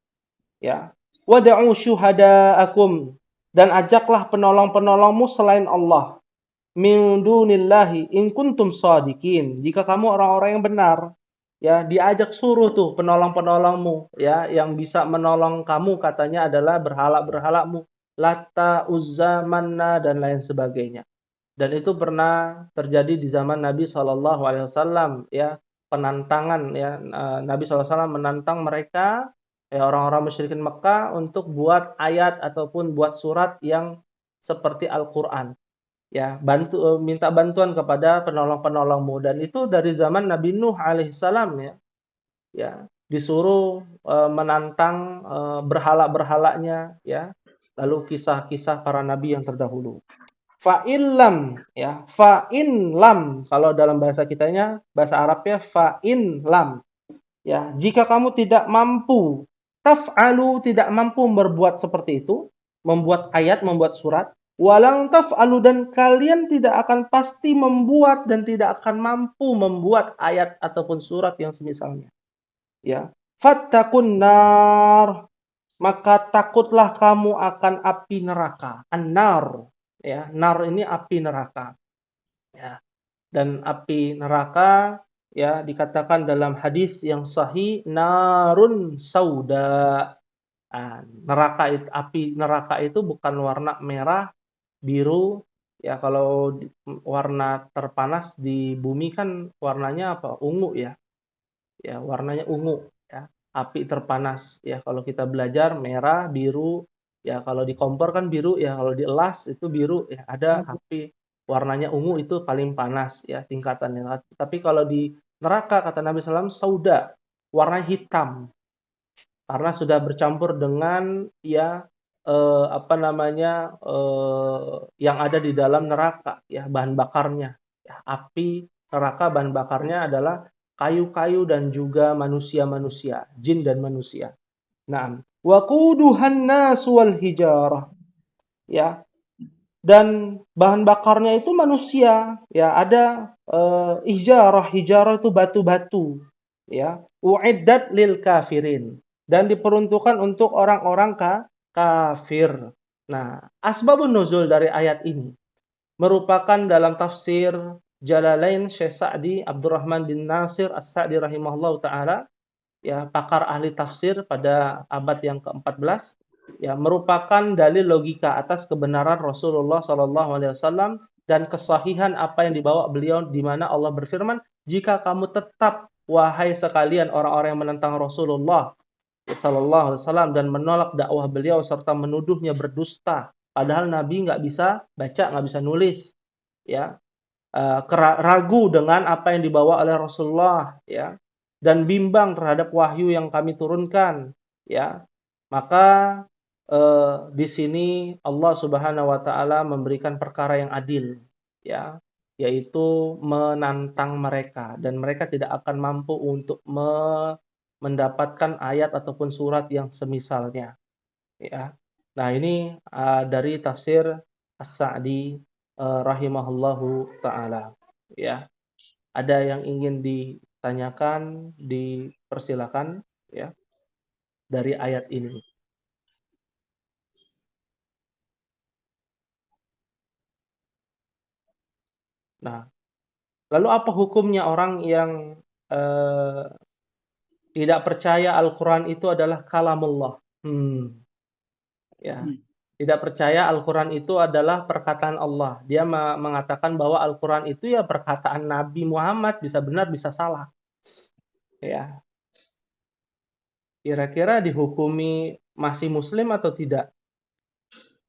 ya. Wad'u syuhada'akum, dan ajaklah penolong-penolongmu selain Allah. Min dunillahi in kuntum shadiqin, jika kamu orang-orang yang benar. Ya, diajak suruh tuh penolong-penolongmu, ya, yang bisa menolong kamu katanya adalah berhala-berhalamu, Lata, Uzza, Manna, dan lain sebagainya. Dan itu pernah terjadi di zaman Nabi sallallahu alaihi wasallam, ya, penantangan, ya, Nabi sallallahu alaihi wasallam menantang mereka, ya, orang-orang musyrikin Mekah untuk buat ayat ataupun buat surat yang seperti Al-Qur'an. Ya, minta bantuan kepada penolong-penolongmu, dan itu dari zaman Nabi Nuh alaihissalam, ya. Ya, disuruh menantang berhala-berhalanya, ya. Lalu kisah-kisah para nabi yang terdahulu. Fa'in lam, ya, fa'in lam, kalau dalam bahasa kitanya, bahasa Arabnya fa'in lam. Ya, jika kamu tidak mampu, taf'alu, tidak mampu berbuat seperti itu, membuat ayat, membuat surat, walang taf'alu, dan kalian tidak akan pasti membuat dan tidak akan mampu membuat ayat ataupun surat yang semisalnya. Ya, fattakun nar, maka takutlah kamu akan api neraka. An-nar, ya, nar ini api neraka. Ya. Dan api neraka, ya, dikatakan dalam hadis yang sahih, narun sauda. Api neraka itu bukan warna merah, biru, ya, kalau warna terpanas di bumi kan warnanya apa? Ungu, ya. Ya, warnanya ungu, ya. Api terpanas, ya, kalau kita belajar merah, biru, ya, kalau di kompor kan biru, ya, kalau dielas itu biru, ya, ada api warnanya ungu itu paling panas, ya, tingkatannya. Tapi kalau di neraka kata Nabi SAW sauda, warna hitam. Karena sudah bercampur dengan, ya, yang ada di dalam neraka, ya, bahan bakarnya. Ya, api neraka bahan bakarnya adalah kayu-kayu dan juga manusia-manusia, jin dan manusia. Nah, waquduhan nas wal hijarah. Ya. Dan bahan bakarnya itu manusia, ya, ada hijarah itu batu-batu, ya. Uiddat lil kafirin, dan diperuntukkan untuk orang-orang kafir. Nah, asbabun nuzul dari ayat ini merupakan dalam tafsir Jalalain Syekh Sa'di Abdurrahman bin Nasir As-Sa'di rahimahullahu taala, ya, pakar ahli tafsir pada abad yang ke-14, ya, merupakan dalil logika atas kebenaran Rasulullah SAW dan kesahihan apa yang dibawa beliau, di mana Allah berfirman, jika kamu tetap, wahai sekalian orang-orang yang menentang Rasulullah SAW dan menolak dakwah beliau serta menuduhnya berdusta, padahal Nabi nggak bisa baca, nggak bisa nulis, ya, ragu dengan apa yang dibawa oleh Rasulullah, ya, dan bimbang terhadap wahyu yang kami turunkan, ya, maka di sini Allah Subhanahu wa taala memberikan perkara yang adil, ya, yaitu menantang mereka dan mereka tidak akan mampu untuk mendapatkan ayat ataupun surat yang semisalnya, ya. Nah, ini dari tafsir As-Sa'di rahimahullahu taala, ya. Ada yang ingin ditanyakan, dipersilakan, ya, dari ayat ini. Nah, lalu apa hukumnya orang yang tidak percaya Al-Quran itu adalah kalamullah? Ya, tidak percaya Al-Quran itu adalah perkataan Allah. Dia mengatakan bahwa Al-Quran itu ya perkataan Nabi Muhammad, bisa benar, bisa salah. Ya. Kira-kira dihukumi masih muslim atau tidak?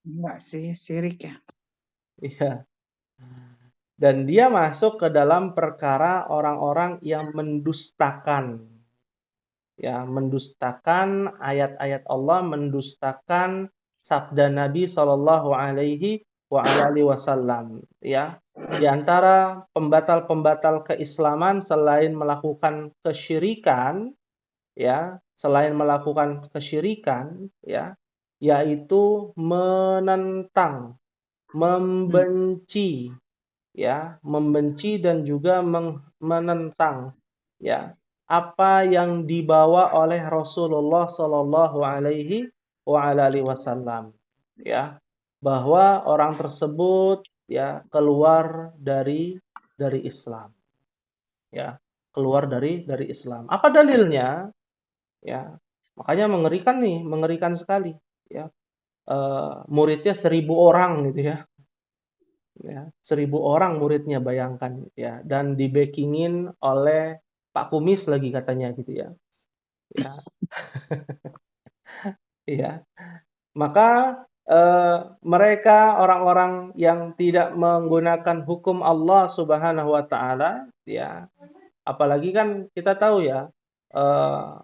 Enggak sih, syirik ya. Iya. Dan dia masuk ke dalam perkara orang-orang yang mendustakan. Ya, mendustakan ayat-ayat Allah, mendustakan sabda Nabi Shallallahu Alaihi Wasallam. Ya, di antara pembatal-pembatal keislaman selain melakukan kesyirikan, ya, ya, yaitu menentang, membenci, ya, membenci dan juga menentang, ya, apa yang dibawa oleh Rasulullah Shallallahu Alaihi Wasallam, ya, bahwa orang tersebut, ya, keluar dari Islam, ya, keluar dari Islam. Apa dalilnya? Ya, makanya mengerikan sekali, ya. Muridnya 1000 orang gitu, ya. Ya, 1000 orang muridnya, bayangkan, ya, dan di-backingin oleh Pak Kumis lagi katanya gitu, ya. Ya. Iya. Maka mereka orang-orang yang tidak menggunakan hukum Allah Subhanahu wa taala, ya. Apalagi kan kita tahu, ya,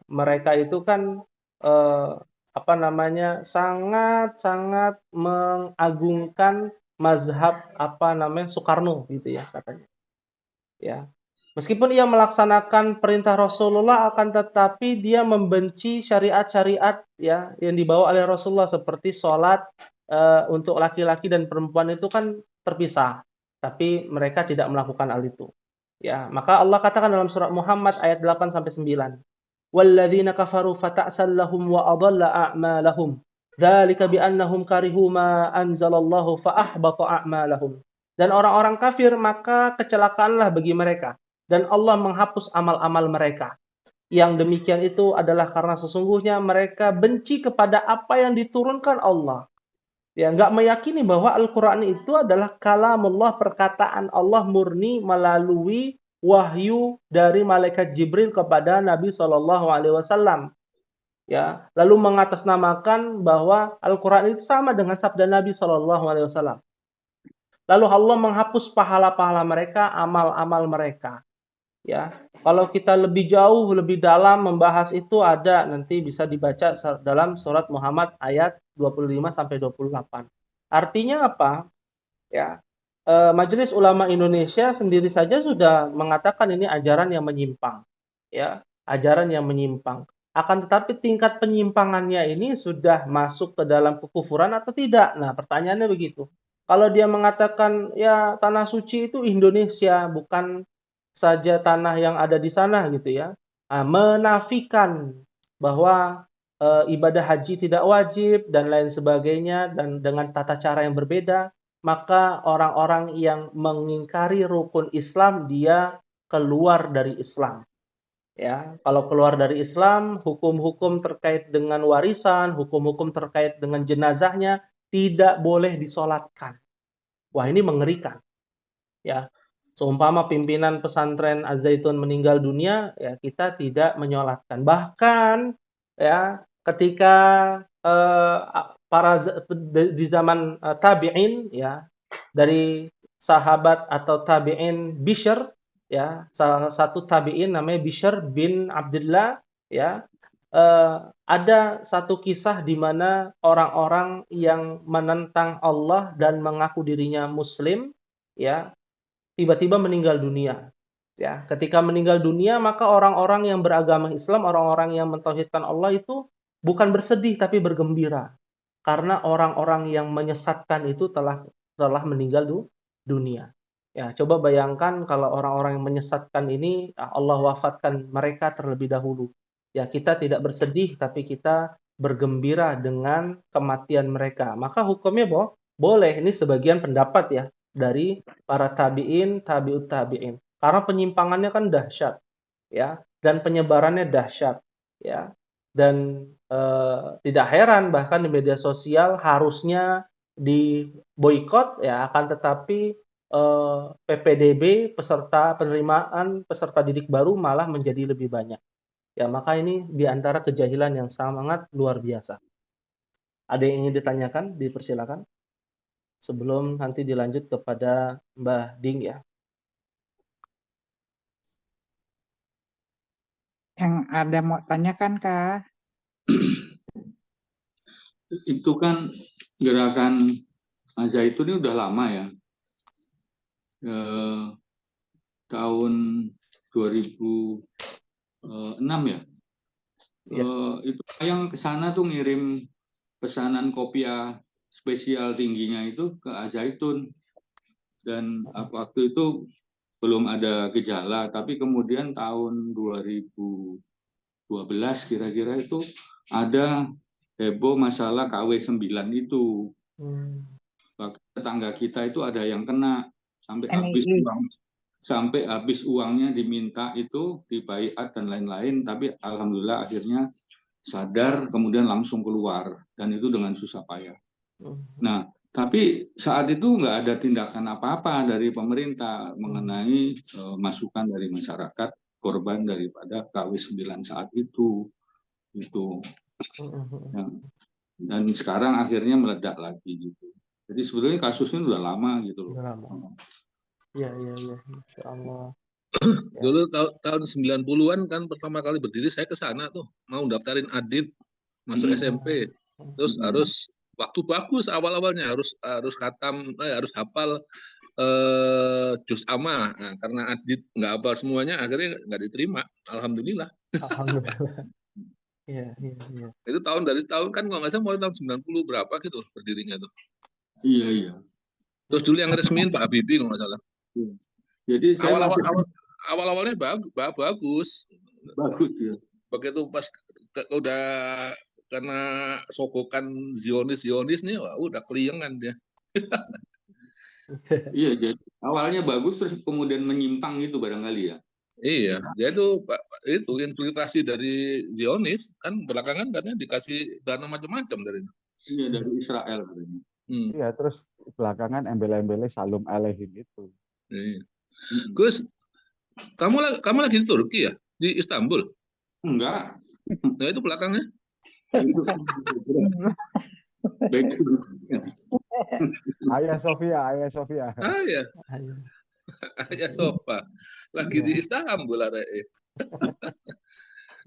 mereka itu kan sangat-sangat mengagungkan mazhab Soekarno gitu, ya, katanya. Ya. Meskipun ia melaksanakan perintah Rasulullah, akan tetapi dia membenci syariat-syariat, ya, yang dibawa oleh Rasulullah, seperti sholat untuk laki-laki dan perempuan itu kan terpisah, tapi mereka tidak melakukan hal itu. Ya, maka Allah katakan dalam surat Muhammad ayat 8-9, walladzina kafaru fata'sal lahum wa adalla a'malahum. Dzalika bi'annahum karihu ma anzalallahu fa ahbata a'malahum. Dan orang-orang kafir maka kecelakaanlah bagi mereka dan Allah menghapus amal-amal mereka. Yang demikian itu adalah karena sesungguhnya mereka benci kepada apa yang diturunkan Allah. Ya, nggak meyakini bahwa Al-Quran itu adalah kalamullah, perkataan Allah murni melalui wahyu dari malaikat Jibril kepada Nabi SAW. Ya, lalu mengatasnamakan bahwa Al-Quran itu sama dengan sabda Nabi SAW. Lalu Allah menghapus pahala-pahala mereka, amal-amal mereka. Ya, kalau kita lebih jauh, lebih dalam membahas itu ada nanti bisa dibaca dalam surat Muhammad ayat 25 sampai 28. Artinya apa? Ya, Majelis Ulama Indonesia sendiri saja sudah mengatakan ini ajaran yang menyimpang. Ya, ajaran yang menyimpang. Akan tetapi tingkat penyimpangannya ini sudah masuk ke dalam kekufuran atau tidak? Nah, pertanyaannya begitu. Kalau dia mengatakan ya tanah suci itu Indonesia, bukan saja tanah yang ada di sana gitu ya. Nah, menafikan bahwa ibadah haji tidak wajib dan lain sebagainya dan dengan tata cara yang berbeda, maka orang-orang yang mengingkari rukun Islam dia keluar dari Islam. Ya, kalau keluar dari Islam, hukum-hukum terkait dengan warisan, hukum-hukum terkait dengan jenazahnya tidak boleh disolatkan. Wah, ini mengerikan. Ya, seumpama pimpinan pesantren Az-Zaitun meninggal dunia, ya kita tidak menyolatkan. Bahkan, ya ketika di zaman tabi'in, ya dari sahabat atau tabi'in Bishr, ya salah satu tabi'in namanya Bishr bin Abdullah, ya ada satu kisah di mana orang-orang yang menentang Allah dan mengaku dirinya Muslim, ya tiba-tiba meninggal dunia. Ya, ketika meninggal dunia maka orang-orang yang beragama Islam, orang-orang yang mentauhidkan Allah itu bukan bersedih tapi bergembira karena orang-orang yang menyesatkan itu telah meninggal dunia. Ya, coba bayangkan kalau orang-orang yang menyesatkan ini Allah wafatkan mereka terlebih dahulu. Ya, kita tidak bersedih tapi kita bergembira dengan kematian mereka. Maka hukumnya boleh. Ini sebagian pendapat ya dari para tabi'in, tabi'ut tabi'in. Karena penyimpangannya kan dahsyat, ya, dan penyebarannya dahsyat, ya. Dan tidak heran bahkan di media sosial harusnya diboikot, ya, akan tetapi PPDB penerimaan peserta didik baru malah menjadi lebih banyak. Ya, maka ini di antara kejahilan yang sangat luar biasa. Ada yang ingin ditanyakan? Dipersilakan. Sebelum nanti dilanjut kepada Mbah Ding ya. Yang ada mau tanyakan Kak? Itu kan gerakan Az-Zaitun ini udah lama ya. Tahun 2006 ya. Itu yang ke sana tuh ngirim pesanan kopiah spesial tingginya itu ke Az-Zaitun. Dan waktu itu belum ada gejala, tapi kemudian tahun 2012 kira-kira itu ada heboh masalah KW9 itu. Bahkan tetangga kita itu ada yang kena sampai habis uangnya diminta itu dibaiat dan lain-lain, tapi alhamdulillah akhirnya sadar kemudian langsung keluar dan itu dengan susah payah. Nah, tapi saat itu nggak ada tindakan apa-apa dari pemerintah mengenai masukan dari masyarakat korban daripada KW9 saat itu. Ya. Dan sekarang akhirnya meledak lagi gitu. Jadi sebetulnya kasusnya udah lama gitu loh. Iya, Insya Allah. Dulu tahun 90-an kan pertama kali berdiri saya ke sana tuh mau daftarin adit masuk SMP. Terus harus waktu bagus awal-awalnya harus khatam harus hafal juz amma. Nah, karena adit nggak hafal semuanya akhirnya nggak diterima. Alhamdulillah. Alhamdulillah. Iya. Itu dari tahun kan kalau nggak salah mulai tahun 90 berapa gitu berdirinya tuh. Iya. Terus dulu yang resmiin Pak Habibie kalau nggak salah. Jadi awal-awalnya bagus. Bagus ya. begitu pas udah karena sogokan Zionis nih, wah, udah keliengan dia. Iya, jadi awalnya bagus terus kemudian menyimpang gitu barangkali ya. Iya, dia itu infiltrasi dari Zionis kan belakangan katanya dikasih dana macam-macam dari itu. Iya, dari Israel katanya. Iya, terus belakangan embel-embelnya Shalom Aleichem itu. Iya. Gus, kamu lagi di Turki ya? Di Istanbul? Enggak. Nah, itu belakangnya. Ayah Sofia. Ah ya, Ayah Sofa. Lagi di Istanbul ada.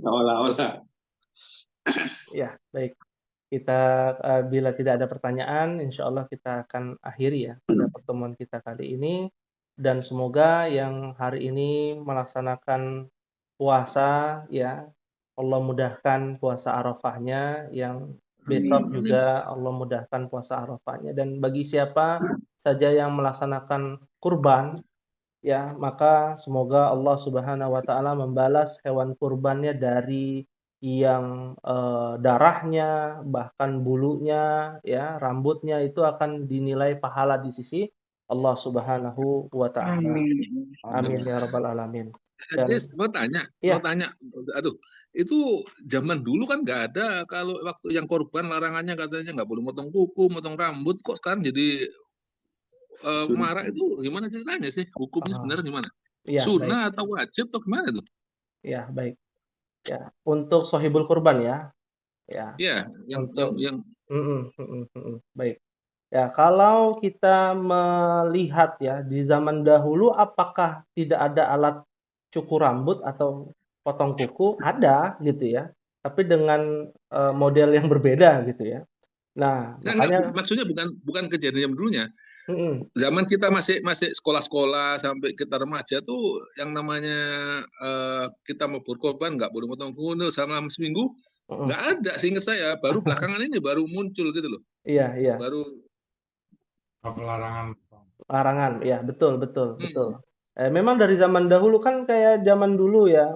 Olah-olah. Ya, baik. Kita bila tidak ada pertanyaan, insya Allah kita akan akhiri ya pada pertemuan kita kali ini. Dan semoga yang hari ini melaksanakan puasa ya, Allah mudahkan puasa Arafahnya, yang besok juga Allah mudahkan puasa Arafahnya. Dan bagi siapa saja yang melaksanakan kurban ya, maka semoga Allah Subhanahu wa taala membalas hewan kurbannya dari yang darahnya, bahkan bulunya ya, rambutnya itu akan dinilai pahala di sisi Allah Subhanahu wa taala. Amin ya rabbal alamin. Dan Mau tanya, aduh, itu zaman dulu kan nggak ada, kalau waktu yang korban larangannya katanya nggak boleh motong kuku, motong rambut, kok sekarang jadi marah, itu gimana ceritanya sih? Hukumnya sebenarnya gimana? ya, Sunnah atau wajib atau gimana tuh? ya, baik. Ya, untuk sohibul kurban ya. Ya. Ya, yang baik. Ya, kalau kita melihat ya di zaman dahulu, apakah tidak ada alat cukur rambut atau potong kuku? Ada gitu ya. Tapi dengan model yang berbeda gitu ya. Nah, makanya maksudnya bukan kejadian dulunya. Zaman kita masih sekolah-sekolah sampai kita remaja tuh yang namanya kita mau berkorban nggak boleh potong kuku selama seminggu, nggak ada seingat saya. Baru belakangan ini baru muncul gitu loh. Iya. Baru larangan, ya betul. Memang dari zaman dahulu kan, kayak zaman dulu ya,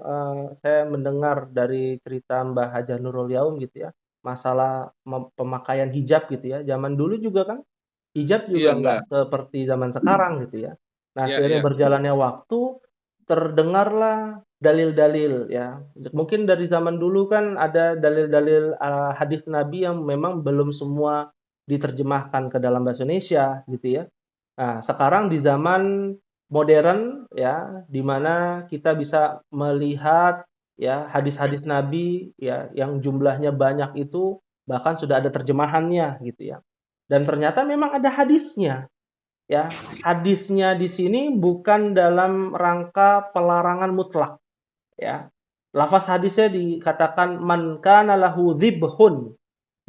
saya mendengar dari cerita Mbah Hajar Nurul Yaum gitu ya, masalah pemakaian hijab gitu ya. Zaman dulu juga kan hijab juga nggak seperti zaman sekarang gitu ya. Nah, seiring berjalannya waktu, terdengarlah dalil-dalil ya. Mungkin dari zaman dulu kan ada dalil-dalil hadis Nabi yang memang belum semua diterjemahkan ke dalam bahasa Indonesia gitu ya. Nah, sekarang di zaman modern ya, di mana kita bisa melihat ya hadis-hadis Nabi ya yang jumlahnya banyak itu, bahkan sudah ada terjemahannya gitu ya. Dan ternyata memang ada hadisnya. Ya, hadisnya di sini bukan dalam rangka pelarangan mutlak. Ya, lafaz hadisnya dikatakan man kana lahu dzibhun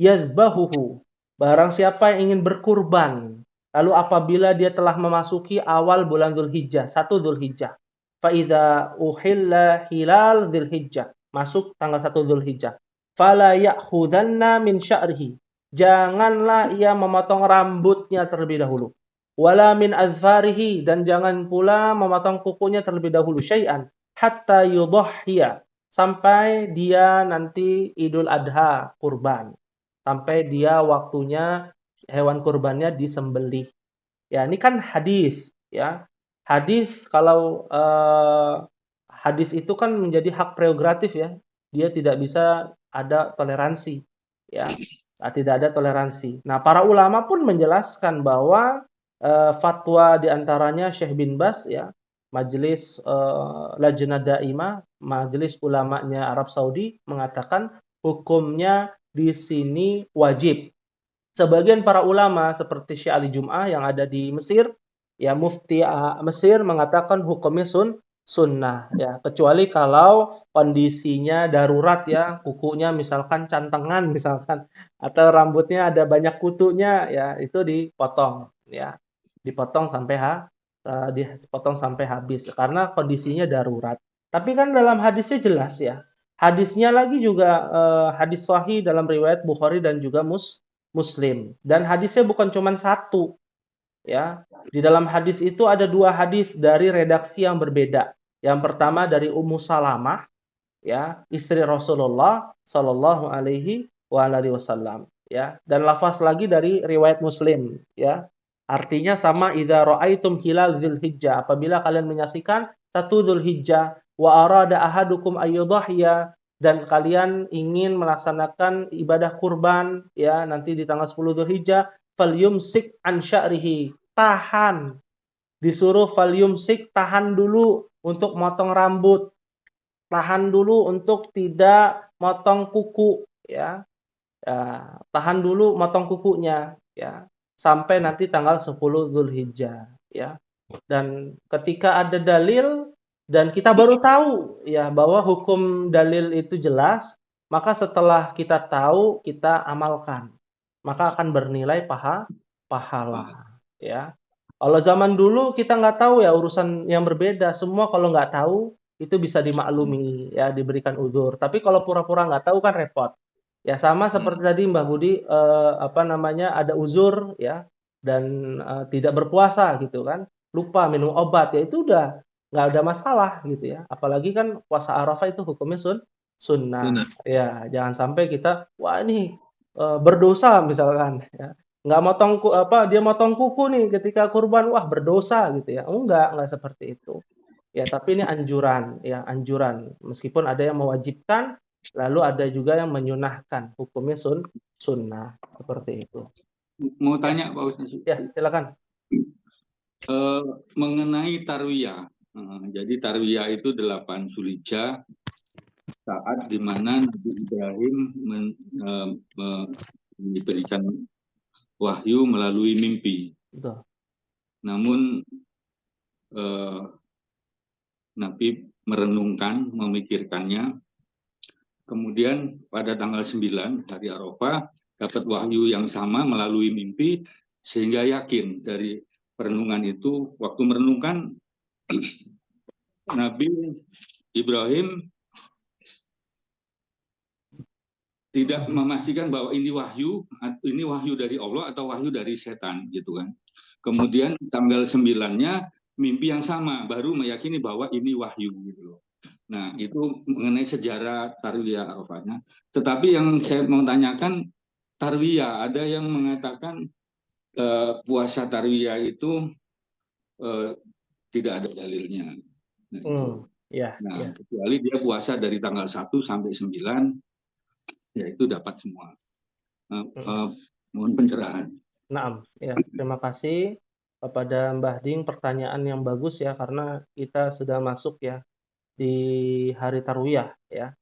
yazbahuhu. Barang siapa yang ingin berkurban, lalu apabila dia telah memasuki awal bulan Dzulhijjah, 1 Dzulhijjah. Fa idza uhilla hilal Dzulhijjah, masuk tanggal 1 Dzulhijjah. Fala ya'khudanna min sya'rihi. Janganlah ia memotong rambutnya terlebih dahulu. Wala min azfarihi, dan jangan pula memotong kukunya terlebih dahulu, syai'an hatta yudhhiya, sampai dia nanti Idul Adha kurban, sampai dia waktunya hewan kurbannya disembelih. Ya, ini kan hadis ya. Hadis, kalau hadis itu kan menjadi hak prerogatif ya. Dia tidak bisa ada toleransi ya. Tidak ada toleransi. Nah, para ulama pun menjelaskan bahwa fatwa diantaranya Syekh bin Bas ya, Majelis Lajnah Daimah, majelis ulamanya Arab Saudi, mengatakan hukumnya di sini wajib. Sebagian para ulama seperti Syekh Ali Jum'ah yang ada di Mesir, ya mufti Mesir, mengatakan hukumnya sunnah ya, kecuali kalau kondisinya darurat ya, kukunya misalkan cantengan misalkan, atau rambutnya ada banyak kutunya ya, itu dipotong ya. Dipotong sampai habis karena kondisinya darurat. Tapi kan dalam hadisnya jelas ya. Hadisnya lagi juga hadis sahih dalam riwayat Bukhari dan juga Muslim. Dan hadisnya bukan cuma satu ya. Di dalam hadis itu ada 2 hadis dari redaksi yang berbeda. Yang pertama dari Ummu Salamah ya, istri Rasulullah Shallallahu alaihi wasallam, ya. Dan lafaz lagi dari riwayat Muslim, ya. Artinya sama, idza raaitum hilal dzulhijjah, apabila kalian menyaksikan 1 Dzulhijjah, wa arada ahadukum ayyudhhiya, dan kalian ingin melaksanakan ibadah kurban, ya, nanti di tanggal 10 Dzulhijjah, falyumsik an sya'rihi, tahan. Disuruh falyumsik, tahan dulu untuk motong rambut. Tahan dulu untuk tidak motong kuku, ya. Tahan dulu motong kukunya, ya, sampai nanti tanggal 10 Dzulhijjah, ya. Dan ketika ada dalil dan kita baru tahu, ya, bahwa hukum dalil itu jelas, maka setelah kita tahu, kita amalkan, maka akan bernilai pahala, ya. Kalau zaman dulu kita nggak tahu, ya, urusan yang berbeda. Semua kalau nggak tahu itu bisa dimaklumi, ya, diberikan uzur. Tapi kalau pura-pura nggak tahu kan repot. Ya, sama seperti tadi Mbak Budi, ada uzur, ya, dan tidak berpuasa gitu kan, lupa minum obat, ya itu udah nggak ada masalah gitu, ya. Apalagi kan puasa Arafah itu hukumnya sunnah. Ya, jangan sampai kita, wah ini berdosa misalkan, ya. Dia motong kuku nih ketika kurban, wah berdosa gitu, ya. Enggak seperti itu. Ya, tapi ini anjuran, ya, anjuran. Meskipun ada yang mewajibkan, lalu ada juga yang menyunahkan, hukumnya sunnah, seperti itu. Mau tanya Pak Ustaz? Ya, silakan. Mengenai tarwiyah. Jadi tarwiyah itu 8 Dzulhijjah, saat di mana Nabi Ibrahim diberikan wahyu melalui mimpi. Betul. Namun Nabi merenungkan, memikirkannya. Kemudian pada tanggal 9 hari Arafah dapat wahyu yang sama melalui mimpi, sehingga yakin dari perenungan itu. Waktu merenungkan, Nabi Ibrahim tidak memastikan bahwa ini wahyu dari Allah atau wahyu dari setan, gitu kan. Kemudian tanggal 9-nya mimpi yang sama, baru meyakini bahwa ini wahyu, gitu loh. Nah, itu mengenai sejarah tarwiyah Arafahnya. Tetapi yang saya mau tanyakan, tarwiyah, ada yang mengatakan puasa tarwiyah itu tidak ada dalilnya. Nah, kecuali dia puasa dari tanggal 1 sampai 9, ya itu dapat semua. Mohon pencerahan. Nah, ya, terima kasih kepada Mbah Ding, pertanyaan yang bagus, ya, karena kita sudah masuk, ya, di hari Tarwiyah, ya,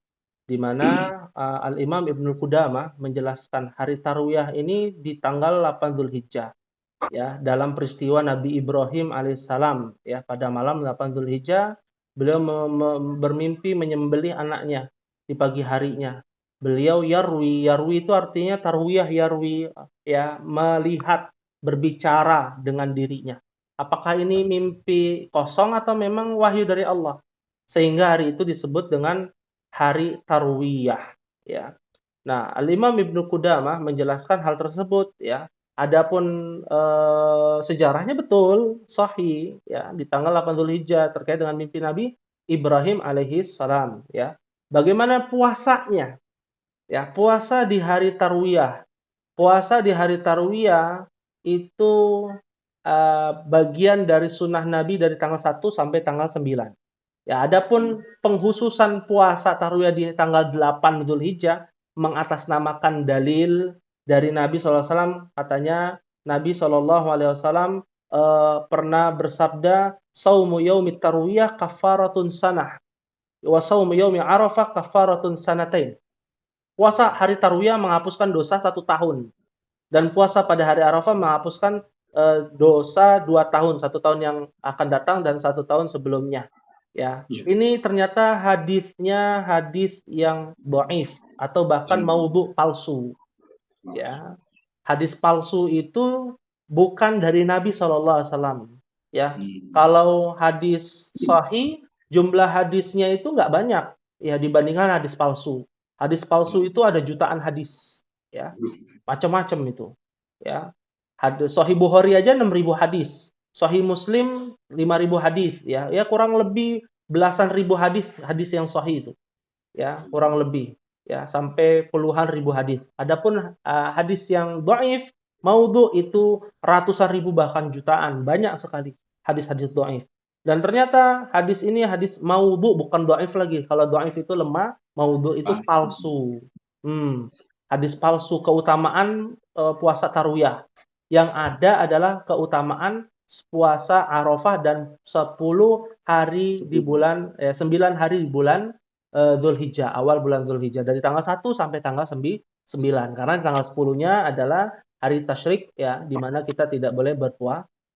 di mana Al-Imam Ibnu Qudamah menjelaskan hari Tarwiyah ini di tanggal 8 Dzulhijjah, ya, dalam peristiwa Nabi Ibrahim alaihissalam, ya, pada malam 8 Dzulhijjah beliau bermimpi menyembelih anaknya di pagi harinya. Beliau yarwi itu artinya tarwiyah, yarwi, ya, melihat, berbicara dengan dirinya. Apakah ini mimpi kosong atau memang wahyu dari Allah? Sehingga hari itu disebut dengan hari tarwiyah, ya. Nah, Al-Imam Ibnu Qudamah menjelaskan hal tersebut, ya. Adapun sejarahnya betul, sahih, ya, di tanggal 8 Dzulhijjah terkait dengan mimpi Nabi Ibrahim alaihissalam, ya. Bagaimana puasanya? Ya, puasa di hari Tarwiyah. Puasa di hari Tarwiyah itu bagian dari sunnah Nabi dari tanggal 1 sampai tanggal 9. Ya, adapun penghususan puasa Tarwiyah di tanggal 8 Dzulhijjah mengatasnamakan dalil dari Nabi SAW. Katanya Nabi SAW pernah bersabda, "Saumu yaumit tarwiyah kafaratun sanah, wa saumu yaumi Arafah kafaratun sanatain." Puasa hari Tarwiyah menghapuskan dosa 1 tahun. Dan puasa pada hari Arafah menghapuskan dosa 2 tahun. 1 tahun yang akan datang dan 1 tahun sebelumnya. Ya. Ini ternyata hadisnya hadis yang dhaif atau bahkan maudhu, palsu. Ya. Hadis palsu itu bukan dari Nabi SAW. Ya. Kalau hadis sahih, jumlah hadisnya itu nggak banyak, ya, dibandingkan hadis palsu. Hadis palsu itu ada jutaan hadis, ya, macam-macam itu, ya. Hadis Sahih Bukhari aja 6.000 hadis, Sahih Muslim 5.000 hadis, ya, kurang lebih belasan ribu hadis yang sahih itu. ya, kurang lebih ya, sampai puluhan ribu hadis. Adapun hadis yang dhaif, maudhu itu ratusan ribu bahkan jutaan, banyak sekali hadis-hadis dhaif. Dan ternyata hadis ini hadis maudhu, bukan dhaif lagi. Kalau dhaif itu lemah, maudhu itu palsu. Hadis palsu. Keutamaan puasa tarwiyah. Yang ada adalah keutamaan puasa Arafah dan 10 hari di bulan 9 hari di bulan Dzulhijjah, awal bulan Dzulhijjah dari tanggal 1 sampai tanggal 9. Karena tanggal 10-nya adalah hari tasyrik ya, di mana kita tidak boleh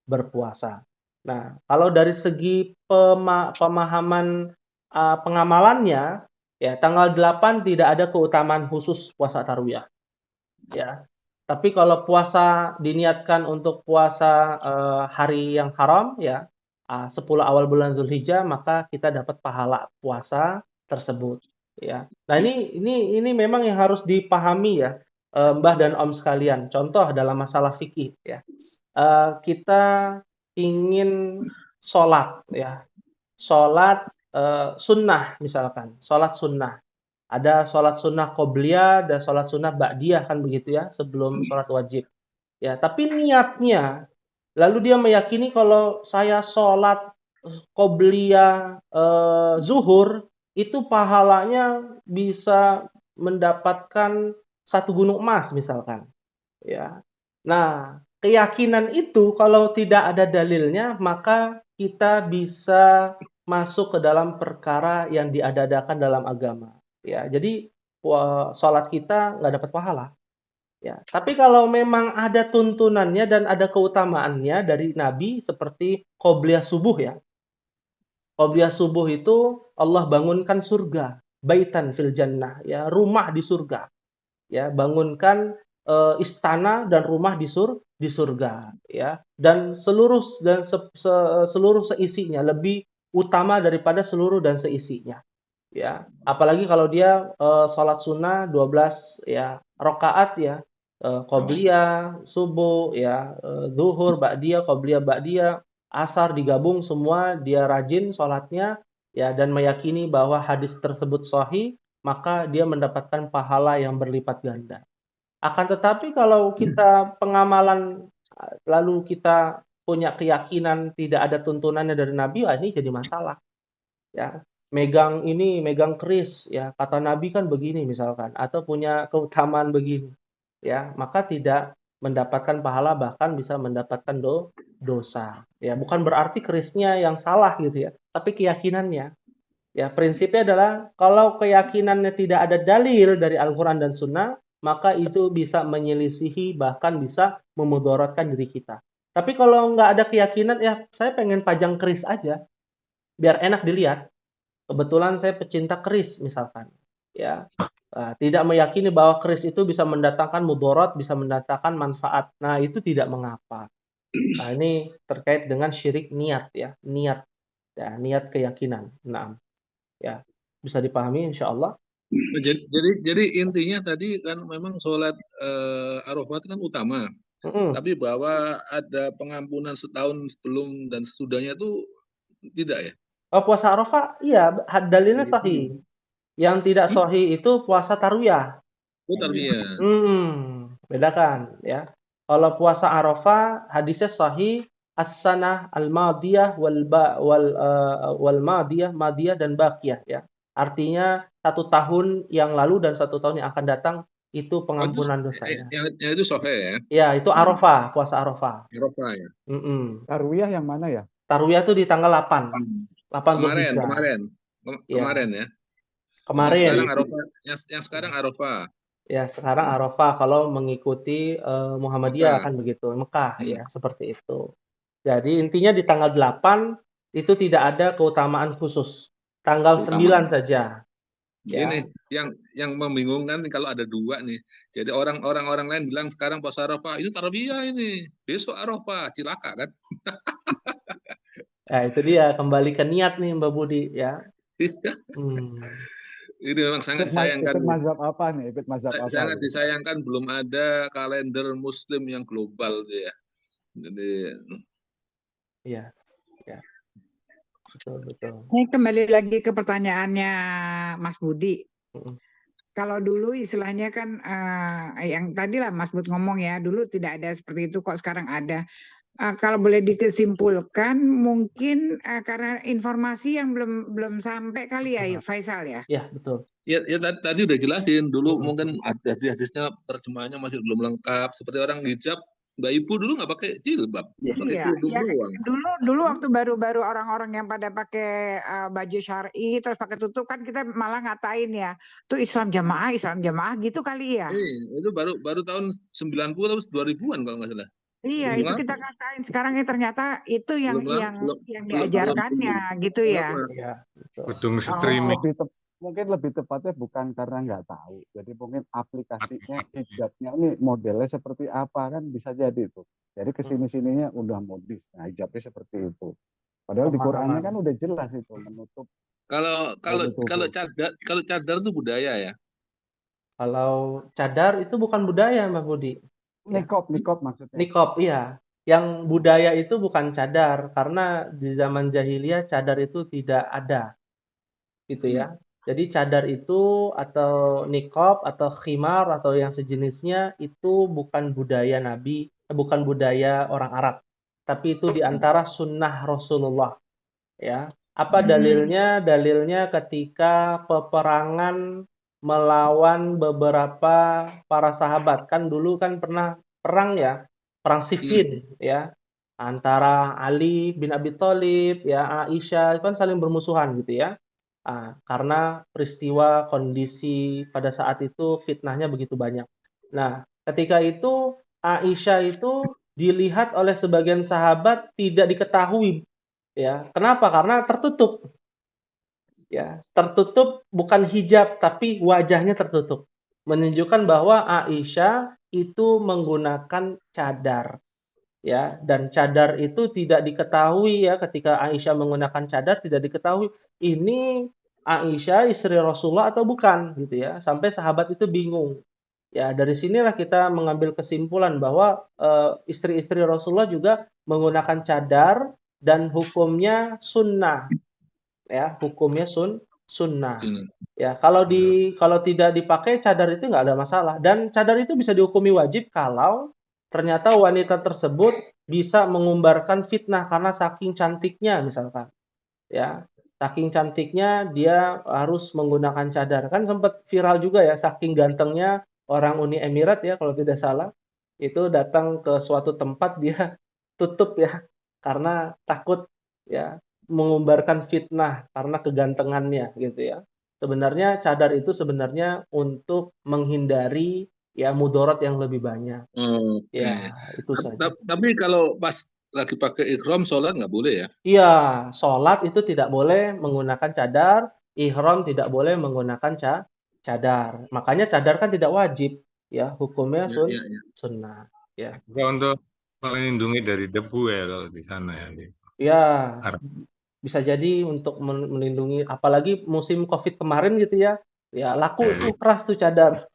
berpuasa. Nah, kalau dari segi pemahaman pengamalannya ya, tanggal 8 tidak ada keutamaan khusus puasa tarwiyah. Ya. Tapi kalau puasa diniatkan untuk puasa hari yang haram ya, 10 awal bulan Dzulhijjah, maka kita dapat pahala puasa tersebut ya. Nah, ini memang yang harus dipahami ya, Mbah dan Om sekalian. Contoh dalam masalah fikih ya. Kita ingin sholat ya. Sholat sunnah misalkan, sholat sunnah. Ada sholat sunnah qobliyah, ada sholat sunnah ba'diyah kan begitu ya, sebelum sholat wajib. Ya, tapi niatnya, lalu dia meyakini kalau saya sholat qobliyah zuhur, itu pahalanya bisa mendapatkan 1 gunung emas misalkan. Ya. Nah, keyakinan itu kalau tidak ada dalilnya, maka kita bisa masuk ke dalam perkara yang diada-adakan dalam agama. Ya, jadi sholat kita nggak dapat pahala. Ya, tapi kalau memang ada tuntunannya dan ada keutamaannya dari Nabi seperti qobliyah subuh ya. Qobliyah subuh itu Allah bangunkan surga, baitan fil jannah ya, rumah di surga. Ya, bangunkan istana dan rumah di surga ya. Dan seluruh seisinya lebih utama daripada seluruh dan seisinya. Ya, apalagi kalau dia sholat sunnah 12 ya rakaat ya, qobliyah subuh ya, zuhur ba'diyah, qobliyah ba'diyah, asar digabung semua, dia rajin sholatnya ya, dan meyakini bahwa hadis tersebut sahih, maka dia mendapatkan pahala yang berlipat ganda. Akan tetapi kalau kita pengamalan lalu kita punya keyakinan tidak ada tuntunannya dari Nabi, ini jadi masalah ya. Megang keris ya, kata Nabi kan begini misalkan, atau punya keutamaan begini ya, maka tidak mendapatkan pahala, bahkan bisa mendapatkan dosa ya. Bukan berarti kerisnya yang salah gitu ya, tapi keyakinannya ya. Prinsipnya adalah kalau keyakinannya tidak ada dalil dari Al-Quran dan Sunnah, maka itu bisa menyelisihi, bahkan bisa memudaratkan diri kita. Tapi kalau nggak ada keyakinan, ya saya pengen pajang keris aja biar enak dilihat. Kebetulan saya pecinta keris misalkan, ya, tidak meyakini bahwa keris itu bisa mendatangkan mudarat, bisa mendatangkan manfaat. Nah, itu tidak mengapa. Nah, ini terkait dengan syirik niat ya, niat keyakinan. Nah, ya, bisa dipahami insya Allah. Jadi intinya tadi kan memang sholat Arafat kan utama, tapi bahwa ada pengampunan setahun sebelum dan sesudahnya itu tidak ya? Oh, puasa Arafah, iya, dalilnya sahih. Yang tidak sahih itu puasa tarwiyah. Oh, tarwiyah. Bedakan ya. Kalau puasa Arafah, hadisnya sahih, as-sanah al-madiyah wal madiyah dan baqiyah ya. Artinya 1 tahun yang lalu dan 1 tahun yang akan datang itu pengampunan dosanya. Yang itu sahih ya? Ya, itu Arafah, puasa Arafah. Arafah ya. Tarwiyah yang mana ya? Tarwiyah itu di tanggal 8. Kemarin ya. Kemarin. Yang sekarang Arafah. Ya, sekarang Arafah kalau mengikuti Muhammadiyah kan begitu, Mekah ya, seperti itu. Jadi intinya di tanggal 8 itu tidak ada keutamaan khusus. Tanggal 9 saja. Ya. Ini yang membingungkan kalau ada 2 nih. Jadi orang lain bilang sekarang puasa Arafah, ini tarwiyah ini. Besok Arafah, cilaka kan? Ya, itu dia, kembali ke niat nih Mbak Budi ya. Ini memang sangat disayangkan. Ikut mazhab apa nih? Sangat disayangkan belum ada kalender Muslim yang global ya. Jadi iya. Betul. Ini kembali lagi ke pertanyaannya Mas Budi. Kalau dulu istilahnya kan yang tadi lah Mas Bud ngomong ya, dulu tidak ada seperti itu kok sekarang ada. Kalau boleh disimpulkan mungkin karena informasi yang belum sampai kali ya Faisal ya. Ya, betul. Ya tadi udah jelasin dulu mungkin hadisnya terjemahannya masih belum lengkap. Seperti orang hijab, Mbak Ibu dulu nggak pakai jilbab, pakai kerudung doang. Dulu waktu baru-baru orang-orang yang pada pakai baju syar'i terus pakai tutup kan kita malah ngatain ya, tuh Islam jamaah gitu kali ya. Itu baru tahun 90 atau 2000-an kalau nggak salah. Iya, itu kita katain. Sekarang ternyata itu yang diajarkannya gitu ya. Gedung streaming. Mungkin lebih tepatnya bukan karena nggak tahu. Jadi mungkin aplikasinya, hijabnya ini modelnya seperti apa kan bisa jadi itu. Jadi kesini-sininya udah modis. Nah, hijabnya seperti itu. Padahal di Qurannya kan udah jelas itu menutup. Kalau cadar itu budaya ya. Kalau cadar itu bukan budaya, Mbak Budi. Nikop maksudnya. Nikop, iya. Yang budaya itu bukan cadar, karena di zaman jahiliyah cadar itu tidak ada, gitu ya. Jadi cadar itu atau nikop atau khimar atau yang sejenisnya itu bukan budaya Nabi, bukan budaya orang Arab, tapi itu diantara sunnah Rasulullah. Ya, apa dalilnya? Dalilnya ketika peperangan melawan beberapa para sahabat, kan dulu kan pernah perang ya, perang Siffin ya, antara Ali bin Abi Thalib ya, Aisyah kan saling bermusuhan gitu ya. Karena peristiwa kondisi pada saat itu fitnahnya begitu banyak. Nah, ketika itu Aisyah itu dilihat oleh sebagian sahabat tidak diketahui. Ya, kenapa? Karena tertutup. Ya, tertutup bukan hijab tapi wajahnya tertutup. Menunjukkan bahwa Aisyah itu menggunakan cadar. Ya, dan cadar itu tidak diketahui ya, ketika Aisyah menggunakan cadar tidak diketahui ini Aisyah istri Rasulullah atau bukan gitu ya. Sampai sahabat itu bingung. Ya, dari sinilah kita mengambil kesimpulan bahwa istri-istri Rasulullah juga menggunakan cadar dan hukumnya sunnah, ya hukumnya sunnah. Ya, kalau tidak dipakai cadar itu nggak ada masalah, dan cadar itu bisa dihukumi wajib kalau ternyata wanita tersebut bisa mengumbarkan fitnah karena saking cantiknya misalkan, ya saking cantiknya dia harus menggunakan cadar. Kan sempat viral juga ya, saking gantengnya orang Uni Emirat ya kalau tidak salah, itu datang ke suatu tempat dia tutup ya karena takut ya mengumbarkan fitnah karena kegantengannya gitu ya. Sebenarnya cadar itu sebenarnya untuk menghindari ya mudarat yang lebih banyak. Ya, itu saja. Tapi kalau pas lagi pakai ihram sholat nggak boleh ya? Iya, sholat itu tidak boleh menggunakan cadar, ihram tidak boleh menggunakan cadar. Makanya cadar kan tidak wajib, ya hukumnya sunnah. Ya. Untuk melindungi dari debu ya kalau di sana ya. Ya, bisa jadi untuk melindungi, apalagi musim COVID kemarin gitu ya. Ya laku tuh keras tuh cadar.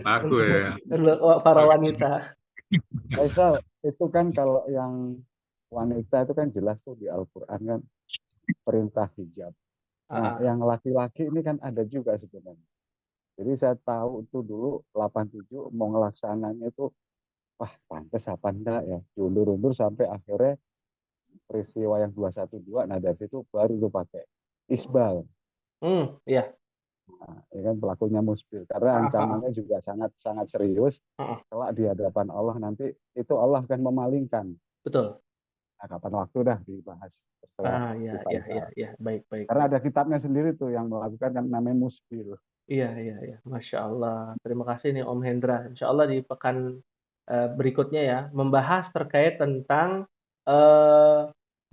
Laku ya. Para wanita. Faisal, itu kan kalau yang wanita itu kan jelas tuh di Al-Quran kan perintah hijab. Nah, yang laki-laki ini kan ada juga sebenarnya. Jadi saya tahu itu dulu 87 mau ngelaksananya itu, wah pantas apa enggak ya, diundur-undur sampai akhirnya peristiwa yang 212, nah dari situ baru itu pakai isbal. Iya. Nah, ya kan pelakunya musbil karena ancamannya juga sangat serius. Kelak di hadapan Allah nanti itu Allah akan memalingkan. Betul. Nah, kapan waktu dah dibahas. Iya, baik. Karena ada kitabnya sendiri tuh yang melakukan kan namanya musbil. Iya. Masya Allah. Terima kasih nih Om Hendra. Insya Allah di pekan berikutnya ya membahas terkait tentang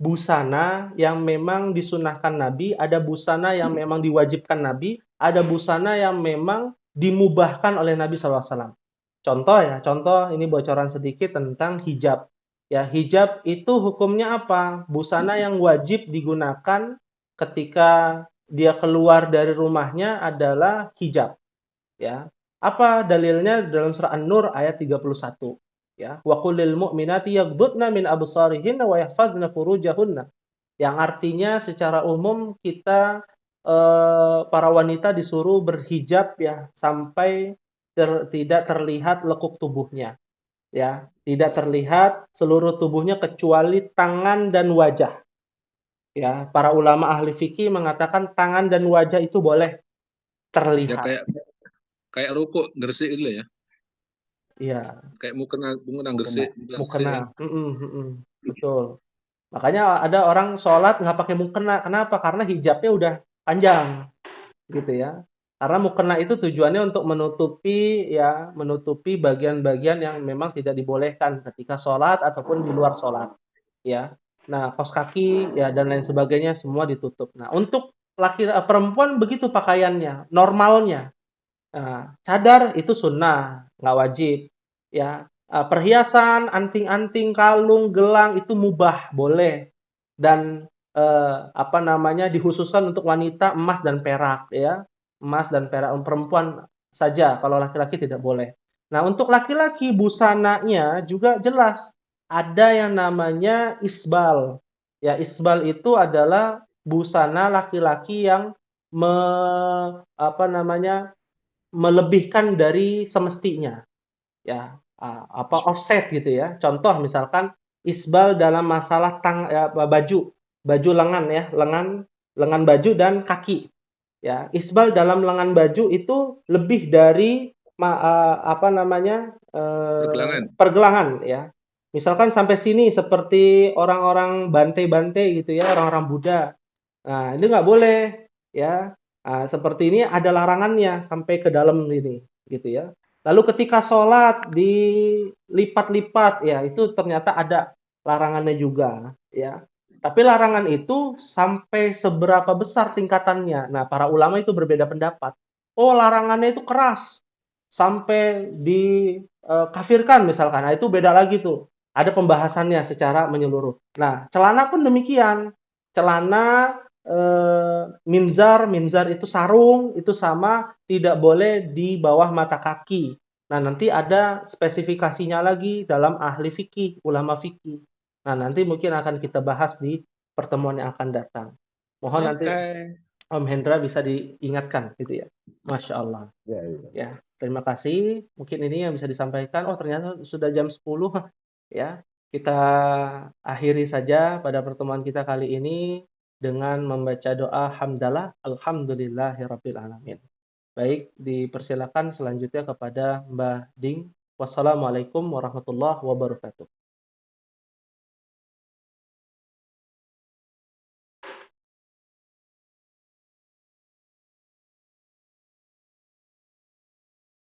busana yang memang disunahkan Nabi, ada busana yang memang diwajibkan Nabi, ada busana yang memang dimubahkan oleh Nabi SAW. Contoh ini bocoran sedikit tentang hijab. Ya, hijab itu hukumnya apa? Busana yang wajib digunakan ketika dia keluar dari rumahnya adalah hijab. Ya. Apa dalilnya? Dalam surah An-Nur ayat 31. Ya, wa qul lil mu'minati yaghdudna min absarihinna wa yahfazna furujahunna. yang artinya secara umum kita para wanita disuruh berhijab ya sampai tidak terlihat lekuk tubuhnya, ya, tidak terlihat seluruh tubuhnya kecuali tangan dan wajah. Ya, para ulama ahli fikih mengatakan tangan dan wajah itu boleh Ya terlihat. kayak rokok gresik itu ya. Iya. Kayak mukena gresik. Mukena. Betul. Makanya ada orang sholat nggak pakai mukena. Kenapa? Karena hijabnya udah panjang, gitu ya. Karena mukena itu tujuannya untuk menutupi bagian-bagian yang memang tidak dibolehkan ketika sholat ataupun di luar sholat, ya. Nah, kaos kaki ya dan lain sebagainya semua ditutup. Nah, untuk perempuan begitu pakaiannya, normalnya. Nah, cadar itu sunnah, nggak wajib, ya. Perhiasan, anting-anting, kalung, gelang itu mubah, boleh. Dan dikhususkan untuk wanita emas dan perak, ya. Emas dan perak perempuan saja, kalau laki-laki tidak boleh. Nah, untuk laki-laki busananya juga jelas ada yang namanya isbal. Ya, isbal itu adalah busana laki-laki yang melebihkan dari semestinya, ya, offset gitu ya. Contoh misalkan isbal dalam masalah baju lengan ya, lengan baju dan kaki, ya. Isbal dalam lengan baju itu lebih dari pergelangan ya. Misalkan sampai sini seperti orang-orang Bante-Bante gitu ya, orang-orang Buddha. Nah, ini nggak boleh ya. Nah, seperti ini ada larangannya sampai ke dalam ini, gitu ya. Lalu ketika sholat dilipat-lipat, ya itu ternyata ada larangannya juga, ya. Tapi larangan itu sampai seberapa besar tingkatannya? Nah, para ulama itu berbeda pendapat. Oh, larangannya itu keras, sampai dikafirkan misalkan. Nah, itu beda lagi tuh. Ada pembahasannya secara menyeluruh. Nah, celana pun demikian. Celana minzar itu sarung, itu sama tidak boleh di bawah mata kaki. Nah, nanti ada spesifikasinya lagi dalam ahli fikih, ulama fikih. Nah, nanti mungkin akan kita bahas di pertemuan yang akan datang. Mohon nanti Om Hendra bisa diingatkan gitu ya. Masya Allah. Ya, terima kasih. Mungkin ini yang bisa disampaikan. Oh, ternyata sudah jam 10 ya. Kita akhiri saja pada pertemuan kita kali ini dengan membaca doa hamdalah alhamdulillahirabbil alamin. Baik, dipersilakan selanjutnya kepada Mbah Ding. Wassalamualaikum warahmatullahi wabarakatuh.